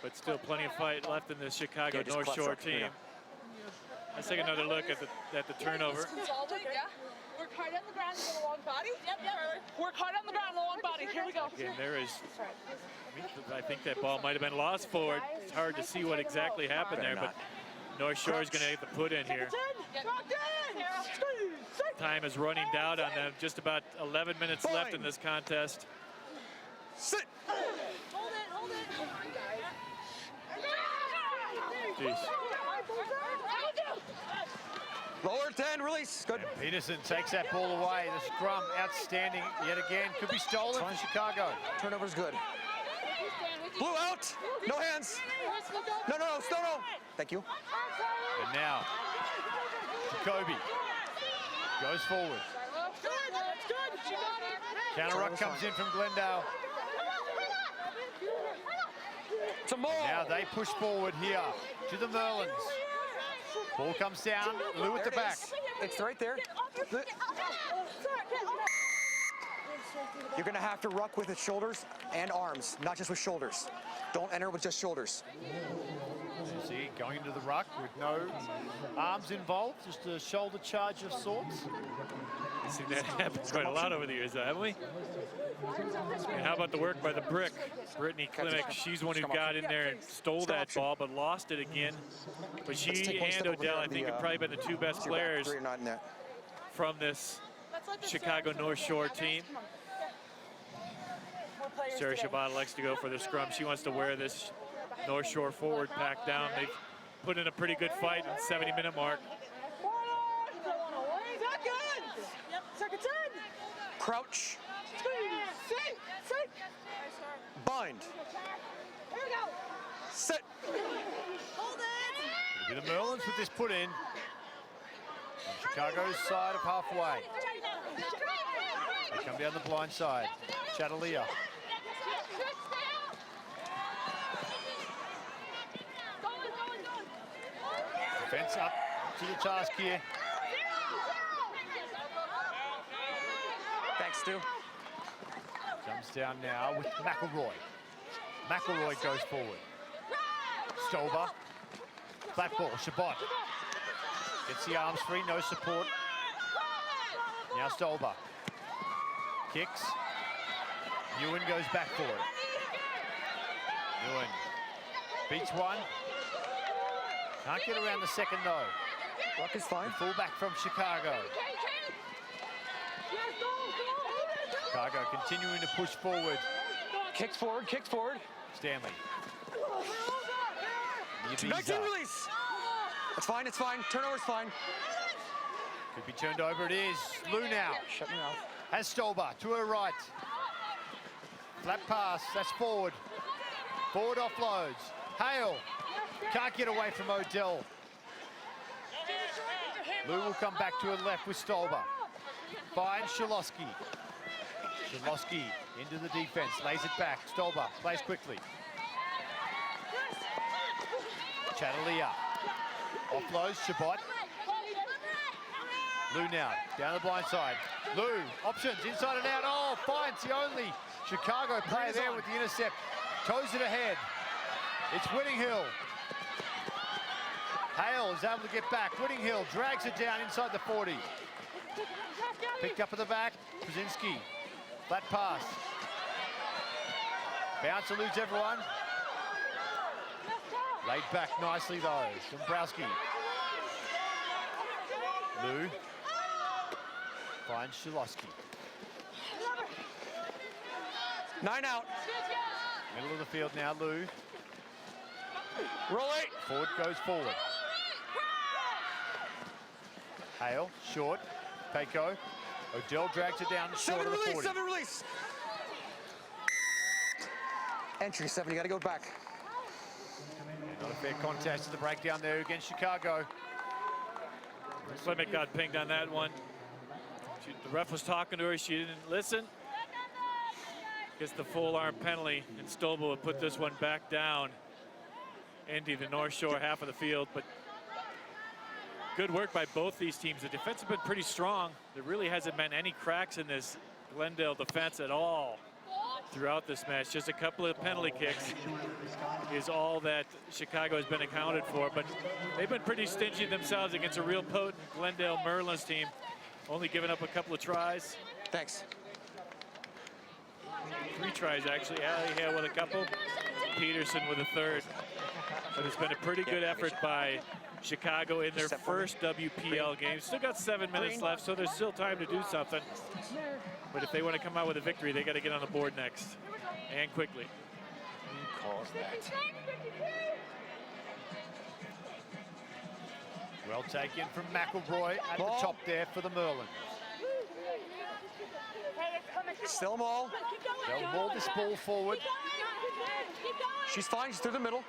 But still plenty of fight left in the Chicago North Shore team. Let's take another look at the turnover. Yeah. Work hard on the ground with a long body. Yep. Work hard on the ground with a long body. Here we go. Again, there is, I think that ball might have been lost forward. It's hard to see what exactly happened there, but North Shore is going to have to put in here. Time is running down on them. Just about 11 minutes left in this contest. Sit. Hold it. Jeez. Lower 10, release. Good. And Peterson takes that ball away. The scrum, outstanding yet again. Could be stolen for Chicago. Turnover's good. Blue out. No hands. No. Thank you. And now, Jacoby goes forward. Counter ruck comes in from Glendale. Now they push forward here to the Merlins. Ball comes down, Lou at the back. It's right there. You're going to have to ruck with its shoulders and arms, not just with shoulders. Don't enter with just shoulders. See, going into the ruck with no arms involved, just a shoulder charge of sorts. We've seen that happen quite a lot over the years, haven't we? And how about the work by the brick? Brittany Klimek, she's one who got in there and stole that ball, but lost it again. But she and Odell, I think, have probably been the two best players from this Chicago North Shore team. Sarah Shabbat likes to go for the scrum. She wants to wear this North Shore forward pack down. They've put in a pretty good fight in the 70-minute mark. Crouch. Bind. Sit. It'll be the Merlins with this put in. On Chicago's side of halfway. They come down the blind side. Chatalia. Defense up to the task here. Thanks, Stu. Comes down now with McElroy. McElroy goes forward. Stolber. Flat ball, Shabbat. Gets the arms free, no support. Now Stolber. Kicks. Ewan goes back for it. Ewan beats one. Can't get around the second though. Ruck is fine. Full back from Chicago. Chicago continuing to push forward. Kicks forward, kicks forward. Stanley. 19 release. It's fine, it's fine. Turnover's fine. Could be turned over, it is. Lou now. Shut me mouth. Has Stolber to her right. Flat pass, that's forward. Forward offloads. Hale. Can't get away from Odell. Lou will come back to her left with Stolber. Finds Shalosky. Shalosky into the defense, lays it back. Stolber plays quickly. Chatalia. Offloads, Shabbat. Lou now, down the blind side. Lou, options, inside and out. Oh, finds the only Chicago player there with the intercept. Toes it ahead. It's Whittinghill. Hale is able to get back. Whittinghill drags it down inside the 40. Picked up at the back, Brzezinski. Flat pass. Bounce eludes everyone. Laid back nicely though, Dombrowski. Lou finds Shalosky. 9 out. Middle of the field now, Lou. Roll 8. Ford goes forward. Hale, short. Peiko. Odell drags it down short of the 40. 7 release. Entry 7, you got to go back. Not a fair contest to the breakdown there against Chicago. Klimek got pinged on that one. The ref was talking to her, she didn't listen. Gets the full arm penalty, and Stolber will put this one back down into the North Shore half of the field. But good work by both these teams. The defense has been pretty strong. There really hasn't been any cracks in this Glendale defense at all throughout this match. Just a couple of penalty kicks is all that Chicago has been accounted for. But they've been pretty stingy themselves against a real potent Glendale Merlins team, only giving up a couple of tries. Thanks. 3 tries actually. Allie Hale with a couple, Peterson with a third. But it's been a pretty good effort by Chicago in their first WPL game. Still got 7 minutes left, so there's still time to do something. But if they want to come out with a victory, they got to get on the board next, and quickly. Who calls that? Well taken from McElroy at the top there for the Merlins. Still maul. They'll maul this ball forward. She's fine, she's through the middle.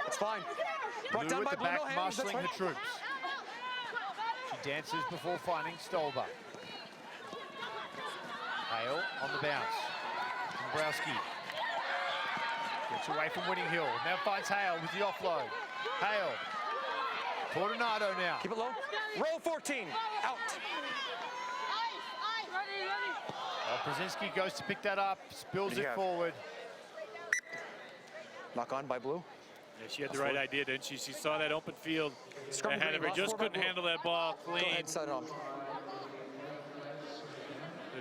It's fine. Brought down by the Blue, back, no hands, marshalling that's the right. troops. She dances before finding Stolber. Hale on the bounce. Dombrowski gets away from Whittinghill. Now finds Hale with the offload. Hale. Tornado now. Keep it low. Roll 14. Out. Brzezinski goes to pick that up, spills it forward. Knock on by Blue. Yeah, she had the right idea, didn't she? She saw that open field ahead of her, just couldn't handle that ball clean. Go ahead, set it on. Good,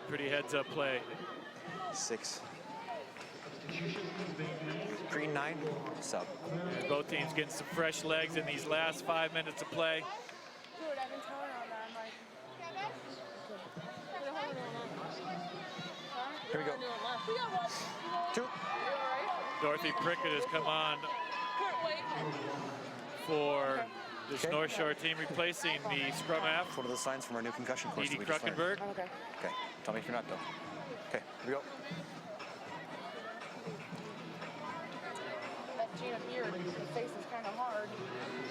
pretty heads-up play. 6. Green 9, sub. And both teams getting some fresh legs in these last 5 minutes of play. Dude, I've been telling her that. I'm like, Here we go. 2. Dorothy Prickett has come on for this North Shore team, replacing the scrum half. It's one of the signs from our new concussion course. Edie Kruckenberg. Okay. Okay, tell me if you're not though. Okay, here we go. That Gina Beard, her face is kind of hard.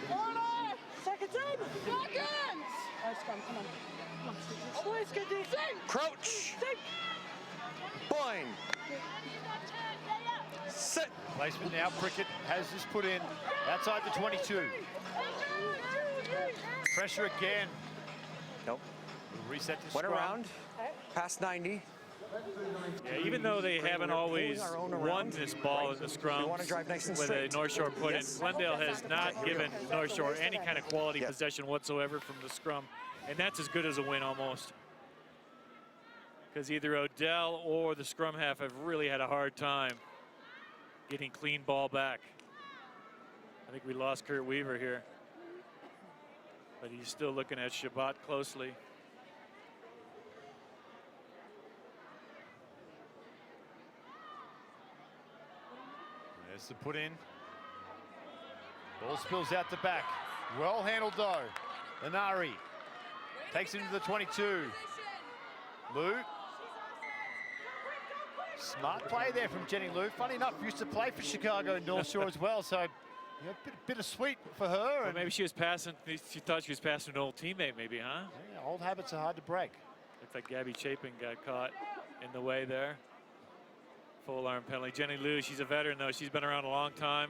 Corner! Second time! Seconds! Alright, scrum, come on. Come on, oh, boys, get these. Sing! Crouch! Sing! Bind! Sit! Placement now, Prickett has this put in outside the 22. Pressure again. Nope. We'll reset this Went scrum. around, past 90. Yeah, even though they haven't always won this ball in the scrum with a North Shore put in, Glendale has not given North Shore any kind of quality possession whatsoever from the scrum, and that's as good as a win almost. Because either Odell or the scrum half have really had a hard time getting clean ball back. I think we lost Kurt Weaver here, but he's still looking at Shabbat closely. There's the put in. Ball spills out the back. Well handled though. Lanari takes it into the 22. Lou. Smart play there from Jenny Lou. Funny enough, used to play for Chicago North Shore as well, so yeah, bittersweet for her. Well, and maybe she was passing, she thought she was passing an old teammate maybe, huh? Yeah, old habits are hard to break. Looks like Gabby Chapin got caught in the way there. Full arm penalty. Jenny Lou, she's a veteran though. She's been around a long time.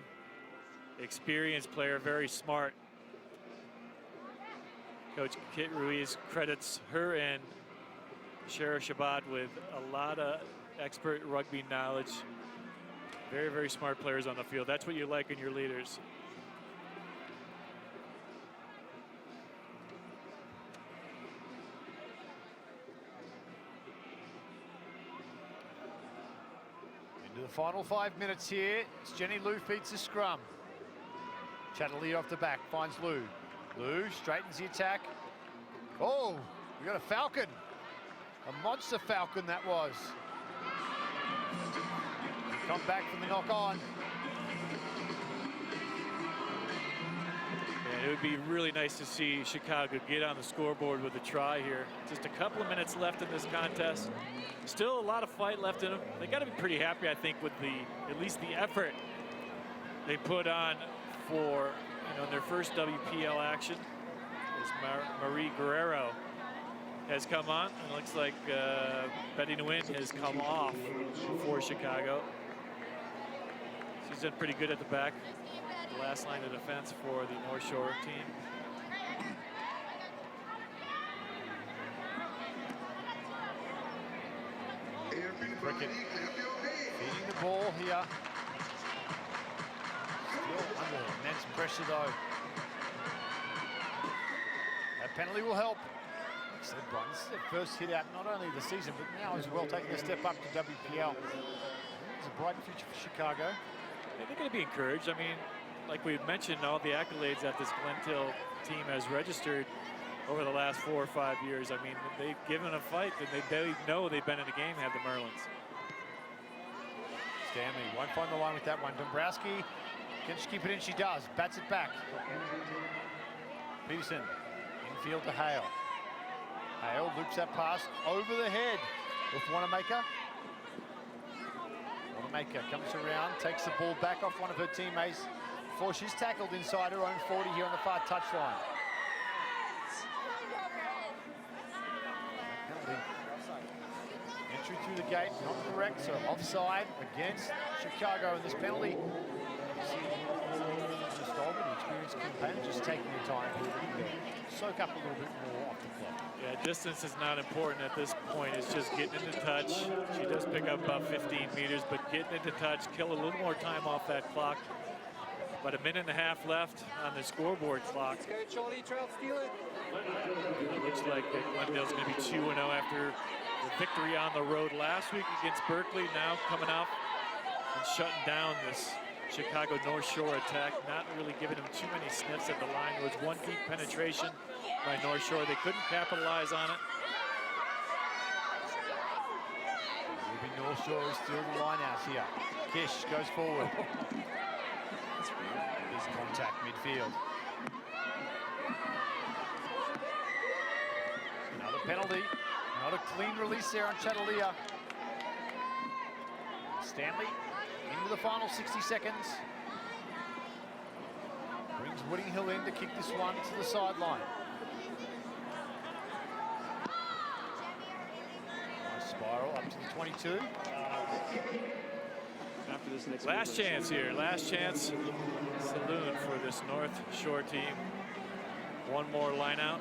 Experienced player, very smart. Coach Kit Ruiz credits her and Shara Shabbat with a lot of expert rugby knowledge. Very, very smart players on the field. That's what you like in your leaders. Into the final 5 minutes here. It's Jenny Lou feeds the scrum. Chatterley off the back, finds Lou. Lou straightens the attack. Oh, we got a Falcon. A monster Falcon that was. Come back from the knock on. And it would be really nice to see Chicago get on the scoreboard with a try here. Just a couple of minutes left in this contest. Still a lot of fight left in them. They got to be pretty happy, I think, with at least the effort they put on for their first WPL action. As Marie Guerrero has come on. It looks like Betty Nguyen has come off for Chicago. She's done pretty good at the back. The last line of defense for the North Shore team. Prickett feeding the ball here. Still under immense pressure though. That penalty will help. Like I said, Brian, this is their first hit out not only the season, but now as well taking a step up to WPL. It's a bright future for Chicago. Yeah, they're going to be encouraged. I mean, like we mentioned, all the accolades that this Glendale team has registered over the last 4 or 5 years. I mean, they've given a fight, and they know they've been in the game, have the Merlins. Stanley won't find the line with that one. Dombrowski, can she keep it in? She does. Bats it back. Peterson, infield to Hale. Hale loops that pass over the head with Wanamaker. Wanamaker comes around, takes the ball back off one of her teammates before she's tackled inside her own 40 here on the far touchline. Penalty. Entry through the gate, not correct, so offside against Chicago in this penalty. Just over the experienced campaign, just taking their time. So soak up a little bit more off the clock. Yeah, distance is not important at this point. It's just getting into touch. She does pick up about 15 meters, but getting into touch, kill a little more time off that clock. About a minute and a half left on the scoreboard clock. Good, Charlie, try to steal it. It looks like that Glendale's going to be 2-0 after the victory on the road last week against Berkeley. Now coming out and shutting down this Chicago North Shore attack, not really giving them too many sniffs at the line. There was one deep penetration by North Shore. They couldn't capitalize on it. Maybe North Shore is still the line out here. Kish goes forward. There's contact midfield. Another penalty. Not a clean release there on Chatterlea. Stanley into the final 60 seconds. Brings Woodinghill in to kick this one to the sideline. Nice spiral up to the 22. After this next last chance here, last chance saloon for this North Shore team. One more line out.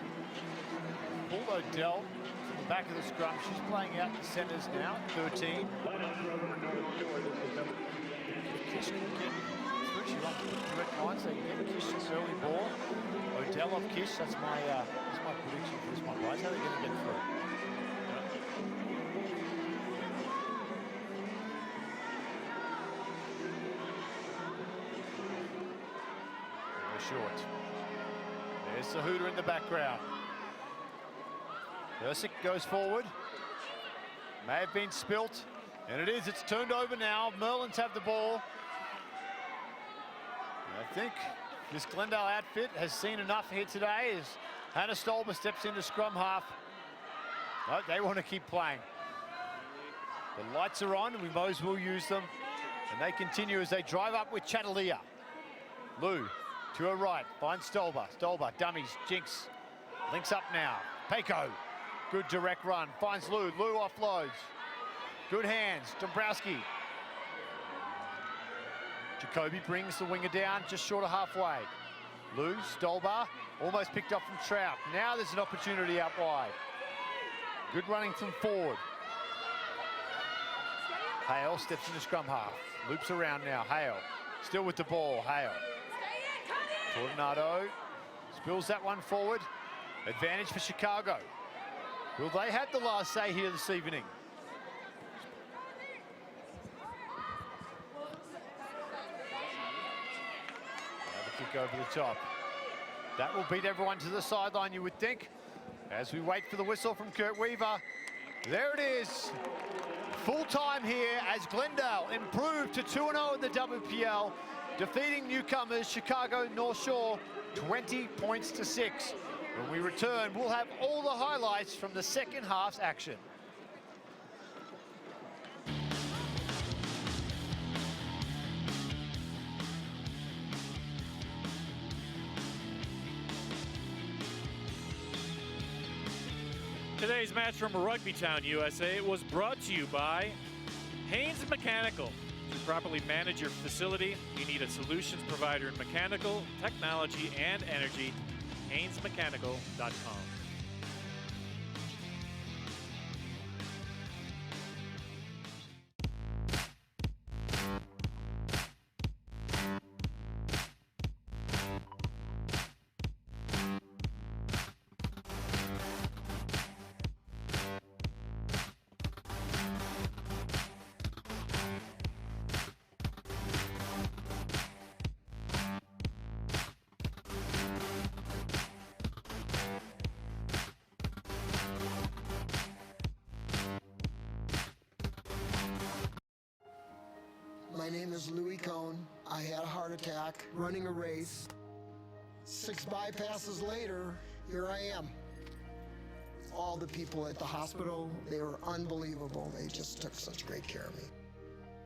Paul Odell from the back of the scrum. She's playing out the centers now, 13. Kish can get through. She wants direct line, so you get Kish an early ball. Odell off Kish. That's my prediction for this one, guys. How are they going to get through? Short. There's the hooter in the background. Ersic goes forward. May have been spilt, and it is. It's turned over now. Merlins have the ball. And I think this Glendale outfit has seen enough here today as Hannah Stolber steps into scrum half. No, they want to keep playing. The lights are on, and we might as well use them. And they continue as they drive up with Chatterlea. Lou to her right, finds Stolber. Stolber, dummies, Jinx. Links up now. Peiko, good direct run. Finds Lou. Lou offloads. Good hands, Dombrowski. Jacoby brings the winger down just short of halfway. Lou, Stolber, almost picked up from Trout. Now there's an opportunity out wide. Good running from forward. Hale steps into scrum half. Loops around now. Hale still with the ball. Hale. Tornado spills that one forward. Advantage for Chicago. Will they have the last say here this evening? Another kick over the top. That will beat everyone to the sideline, you would think. As we wait for the whistle from Kurt Weaver. There it is. Full time here as Glendale improved to 2-0 in the WPL. Defeating newcomers Chicago North Shore 20 points to 6. When we return, we'll have all the highlights from the second half's action. Today's match from Rugby Town, USA was brought to you by Haynes Mechanical. To properly manage your facility, you need a solutions provider in mechanical, technology, and energy. HaynesMechanical.com. My name is Louis Cohn. I had a heart attack running a race. 6 bypasses later, here I am. All the people at the hospital, they were unbelievable. They just took such great care of me.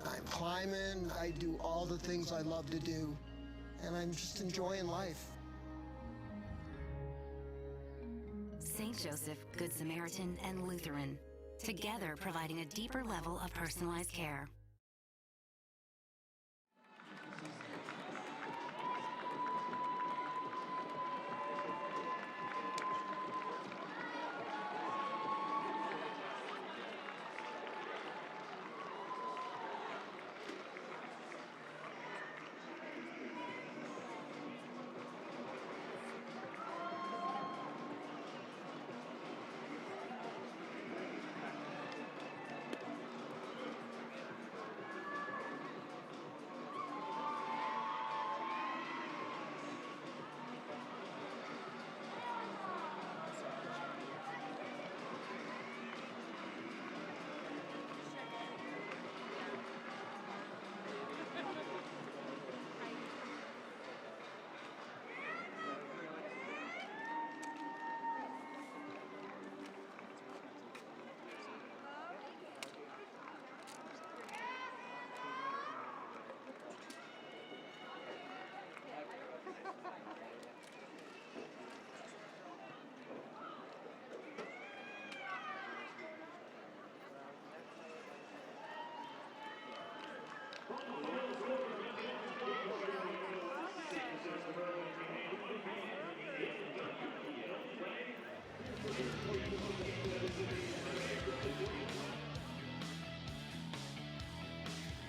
I'm climbing, I do all the things I love to do, and I'm just enjoying life. St. Joseph, Good Samaritan, and Lutheran, together providing a deeper level of personalized care.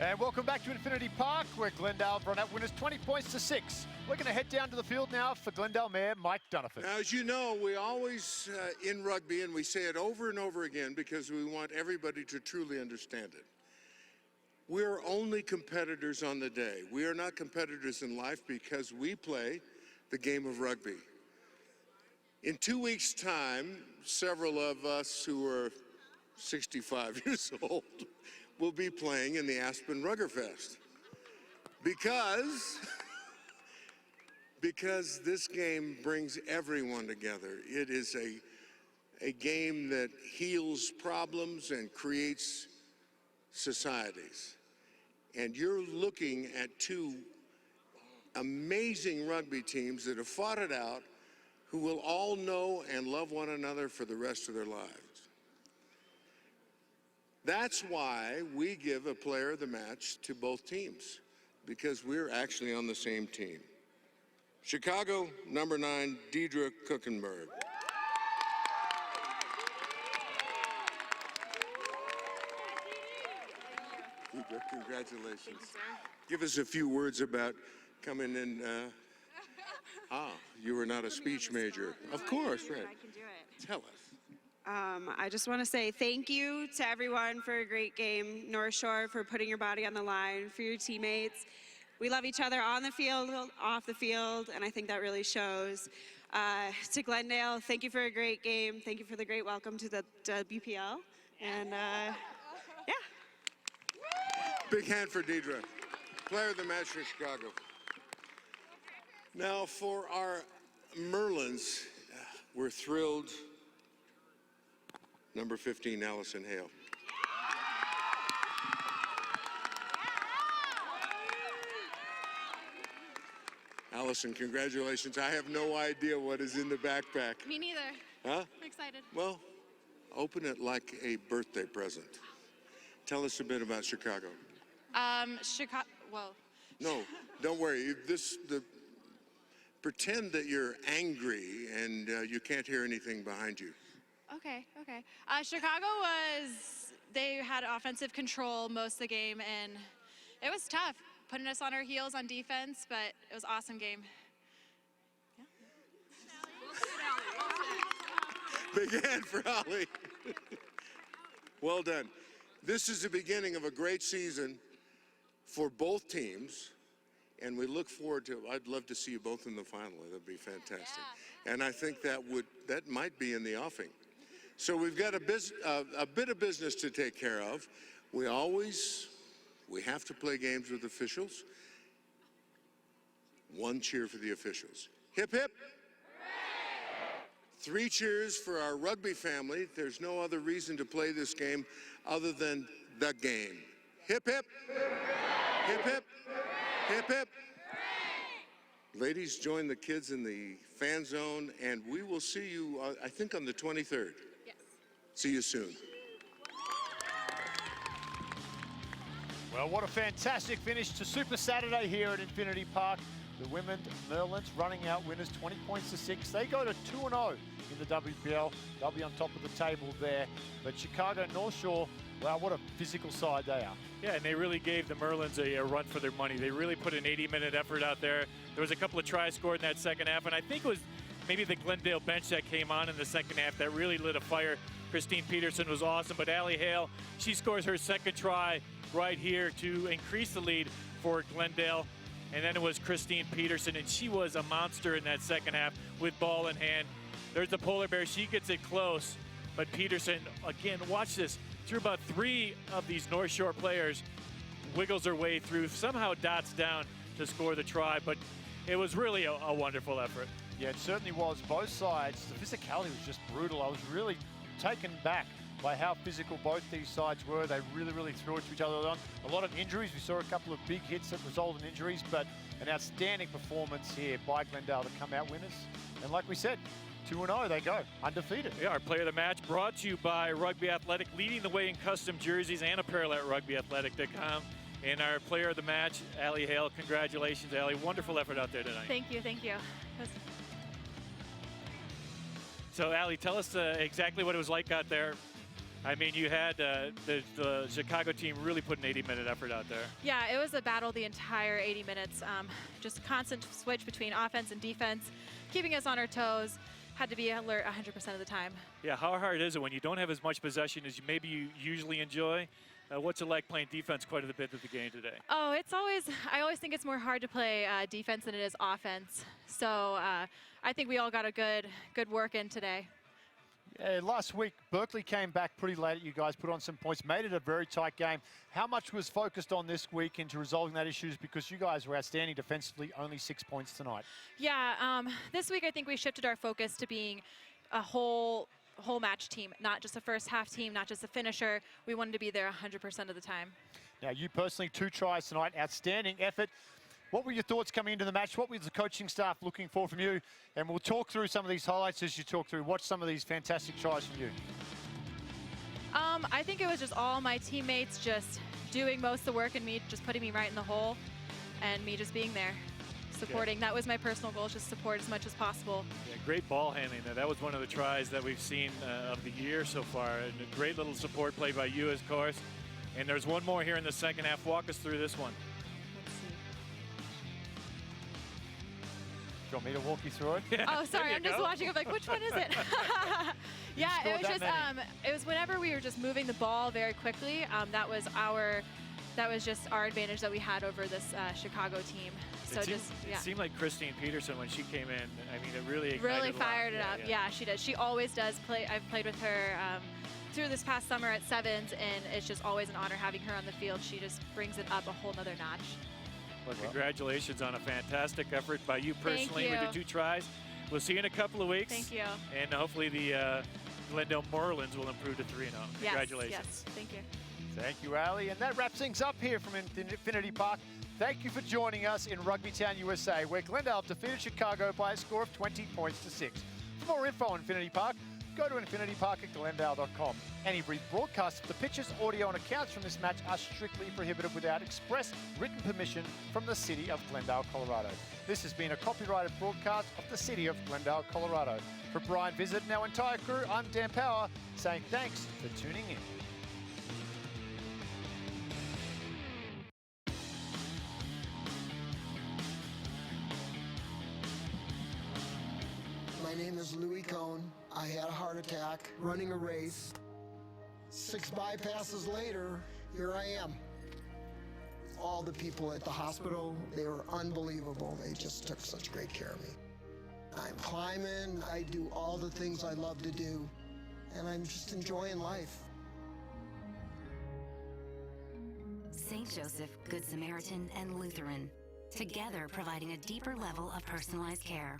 And welcome back to Infinity Park, where Glendale have run out winners 20 points to 6. We're going to head down to the field now for Glendale Mayor Mike Dunaford. Now, as you know, we always, in rugby, and we say it over and over again because we want everybody to truly understand it. We're only competitors on the day. We are not competitors in life because we play the game of rugby. In 2 weeks' time, several of us who are 65 years old will be playing in the Aspen Ruggerfest because this game brings everyone together. It is a game that heals problems and creates societies. And you're looking at two amazing rugby teams that have fought it out, who will all know and love one another for the rest of their lives. That's why we give a player of the match to both teams, because we're actually on the same team. Chicago, number 9, Deidre Kuckenberg. Deidre, congratulations. Thank you, sir. Give us a few words about coming in. You were not a speech major. Of course, right. I can do it. Tell us. I just want to say thank you to everyone for a great game. North Shore for putting your body on the line, for your teammates. We love each other on the field, off the field, and I think that really shows. To Glendale, thank you for a great game. Thank you for the great welcome to the WPL. And yeah. Big hand for Deidre. Player of the match for Chicago. Now for our Merlins, we're thrilled. Number 15, Allison Hale. Allison, congratulations. I have no idea what is in the backpack. Me neither. Huh? I'm excited. Well, open it like a birthday present. Tell us a bit about Chicago. Chicago, well. No, don't worry. Pretend that you're angry and you can't hear anything behind you. Okay. Chicago they had offensive control most of the game, and it was tough, putting us on our heels on defense, but it was an awesome game. Yeah. Big hand for Holly. Well done. This is the beginning of a great season for both teams, and we look forward to, I'd love to see you both in the final. That'd be fantastic. Yeah. And I think that might be in the offing. So we've got a bit of business to take care of. We have to play games with officials. One cheer for the officials. Hip, hip. Hooray! 3 cheers for our rugby family. There's no other reason to play this game other than the game. Hip, hip. Hooray! Hip, hip. Hooray! Hip, hip. Hooray! Ladies, join the kids in the fan zone, and we will see you, I think, on the 23rd. Yes. See you soon. Well, what a fantastic finish to Super Saturday here at Infinity Park. The women Merlins running out winners 20 points to 6. They go to 2-0 in the WPL. They'll be on top of the table there. But Chicago North Shore, wow, what a physical side they are. Yeah, and they really gave the Merlins a run for their money. They really put an 80-minute effort out there. There was a couple of tries scored in that second half, and I think it was maybe the Glendale bench that came on in the second half that really lit a fire. Christine Peterson was awesome, but Allie Hale, she scores her second try right here to increase the lead for Glendale. And then it was Christine Peterson, and she was a monster in that second half with ball in hand. There's the polar bear. She gets it close, but Peterson, again, watch this, through about 3 of these North Shore players, wiggles her way through, somehow dots down to score the try, but it was really a wonderful effort. Yeah, it certainly was. Both sides, the physicality was just brutal. I was really taken back by how physical both these sides were. They really threw it to each other on. A lot of injuries. We saw a couple of big hits that resulted in injuries, but an outstanding performance here by Glendale to come out winners. And like we said, 2-0, they go, undefeated. Yeah, our player of the match brought to you by Rugby Athletic, leading the way in custom jerseys and apparel at rugbyathletic.com. And our player of the match, Allie Hale. Congratulations, Allie. Wonderful effort out there tonight. Thank you. So, Allie, tell us exactly what it was like out there. I mean, you had the Chicago team really put an 80-minute effort out there. Yeah, it was a battle the entire 80 minutes. Just constant switch between offense and defense, keeping us on our toes. Had to be alert 100% of the time. Yeah, how hard is it when you don't have as much possession as maybe you usually enjoy? What's it like playing defense quite a bit of the game today? Oh, I always think it's more hard to play defense than it is offense. So I think we all got a good work in today. Yeah, last week, Berkeley came back pretty late. You guys put on some points, made it a very tight game. How much was focused on this week into resolving that issues? Because you guys were outstanding defensively, only 6 points tonight. Yeah, this week I think we shifted our focus to being a whole match team, not just a first half team, not just a finisher. We wanted to be there 100% of the time. Now, you personally, 2 tries tonight, outstanding effort. What were your thoughts coming into the match? What was the coaching staff looking for from you? And we'll talk through some of these highlights as you talk through. Watch some of these fantastic tries from you. I think it was just all my teammates just doing most of the work and me just putting me right in the hole and me just being there, supporting. Yeah. That was my personal goal, just support as much as possible. Yeah, great ball handling there. That was one of the tries that we've seen of the year so far. And a great little support play by you, of course. And there's one more here in the second half. Walk us through this one. Do you want me to walk you through it? Oh, sorry, I'm just watching. I'm like, which one is it? Yeah, it was just it was whenever we were just moving the ball very quickly. That was just our advantage that we had over this Chicago team. So It seemed like Christine Peterson when she came in. I mean, it really ignited fired it up. Yeah, she does. She always does play. I've played with her through this past summer at Sevens, and it's just always an honor having her on the field. She just brings it up a whole nother notch. Well, congratulations on a fantastic effort by you personally. Thank you. With your 2 tries. We'll see you in a couple of weeks. Thank you. And hopefully the Glendale Merlins will improve to 3-0. Congratulations. Yes, thank you. Thank you, Ali. And that wraps things up here from Infinity Park. Thank you for joining us in Rugby Town, USA, where Glendale defeated Chicago by a score of 20 points to 6. For more info on Infinity Park, go to infinitypark@glendale.com. Any rebroadcast of the pitches, audio and accounts from this match are strictly prohibited without express written permission from the City of Glendale, Colorado. This has been a copyrighted broadcast of the City of Glendale, Colorado. For Brian Visit and our entire crew, I'm Dan Power, saying thanks for tuning in. My name is Louis Cohn. I had a heart attack running a race. 6 bypasses later, here I am. All the people at the hospital, they were unbelievable. They just took such great care of me. I'm climbing, I do all the things I love to do, and I'm just enjoying life. St. Joseph, Good Samaritan, and Lutheran, together providing a deeper level of personalized care.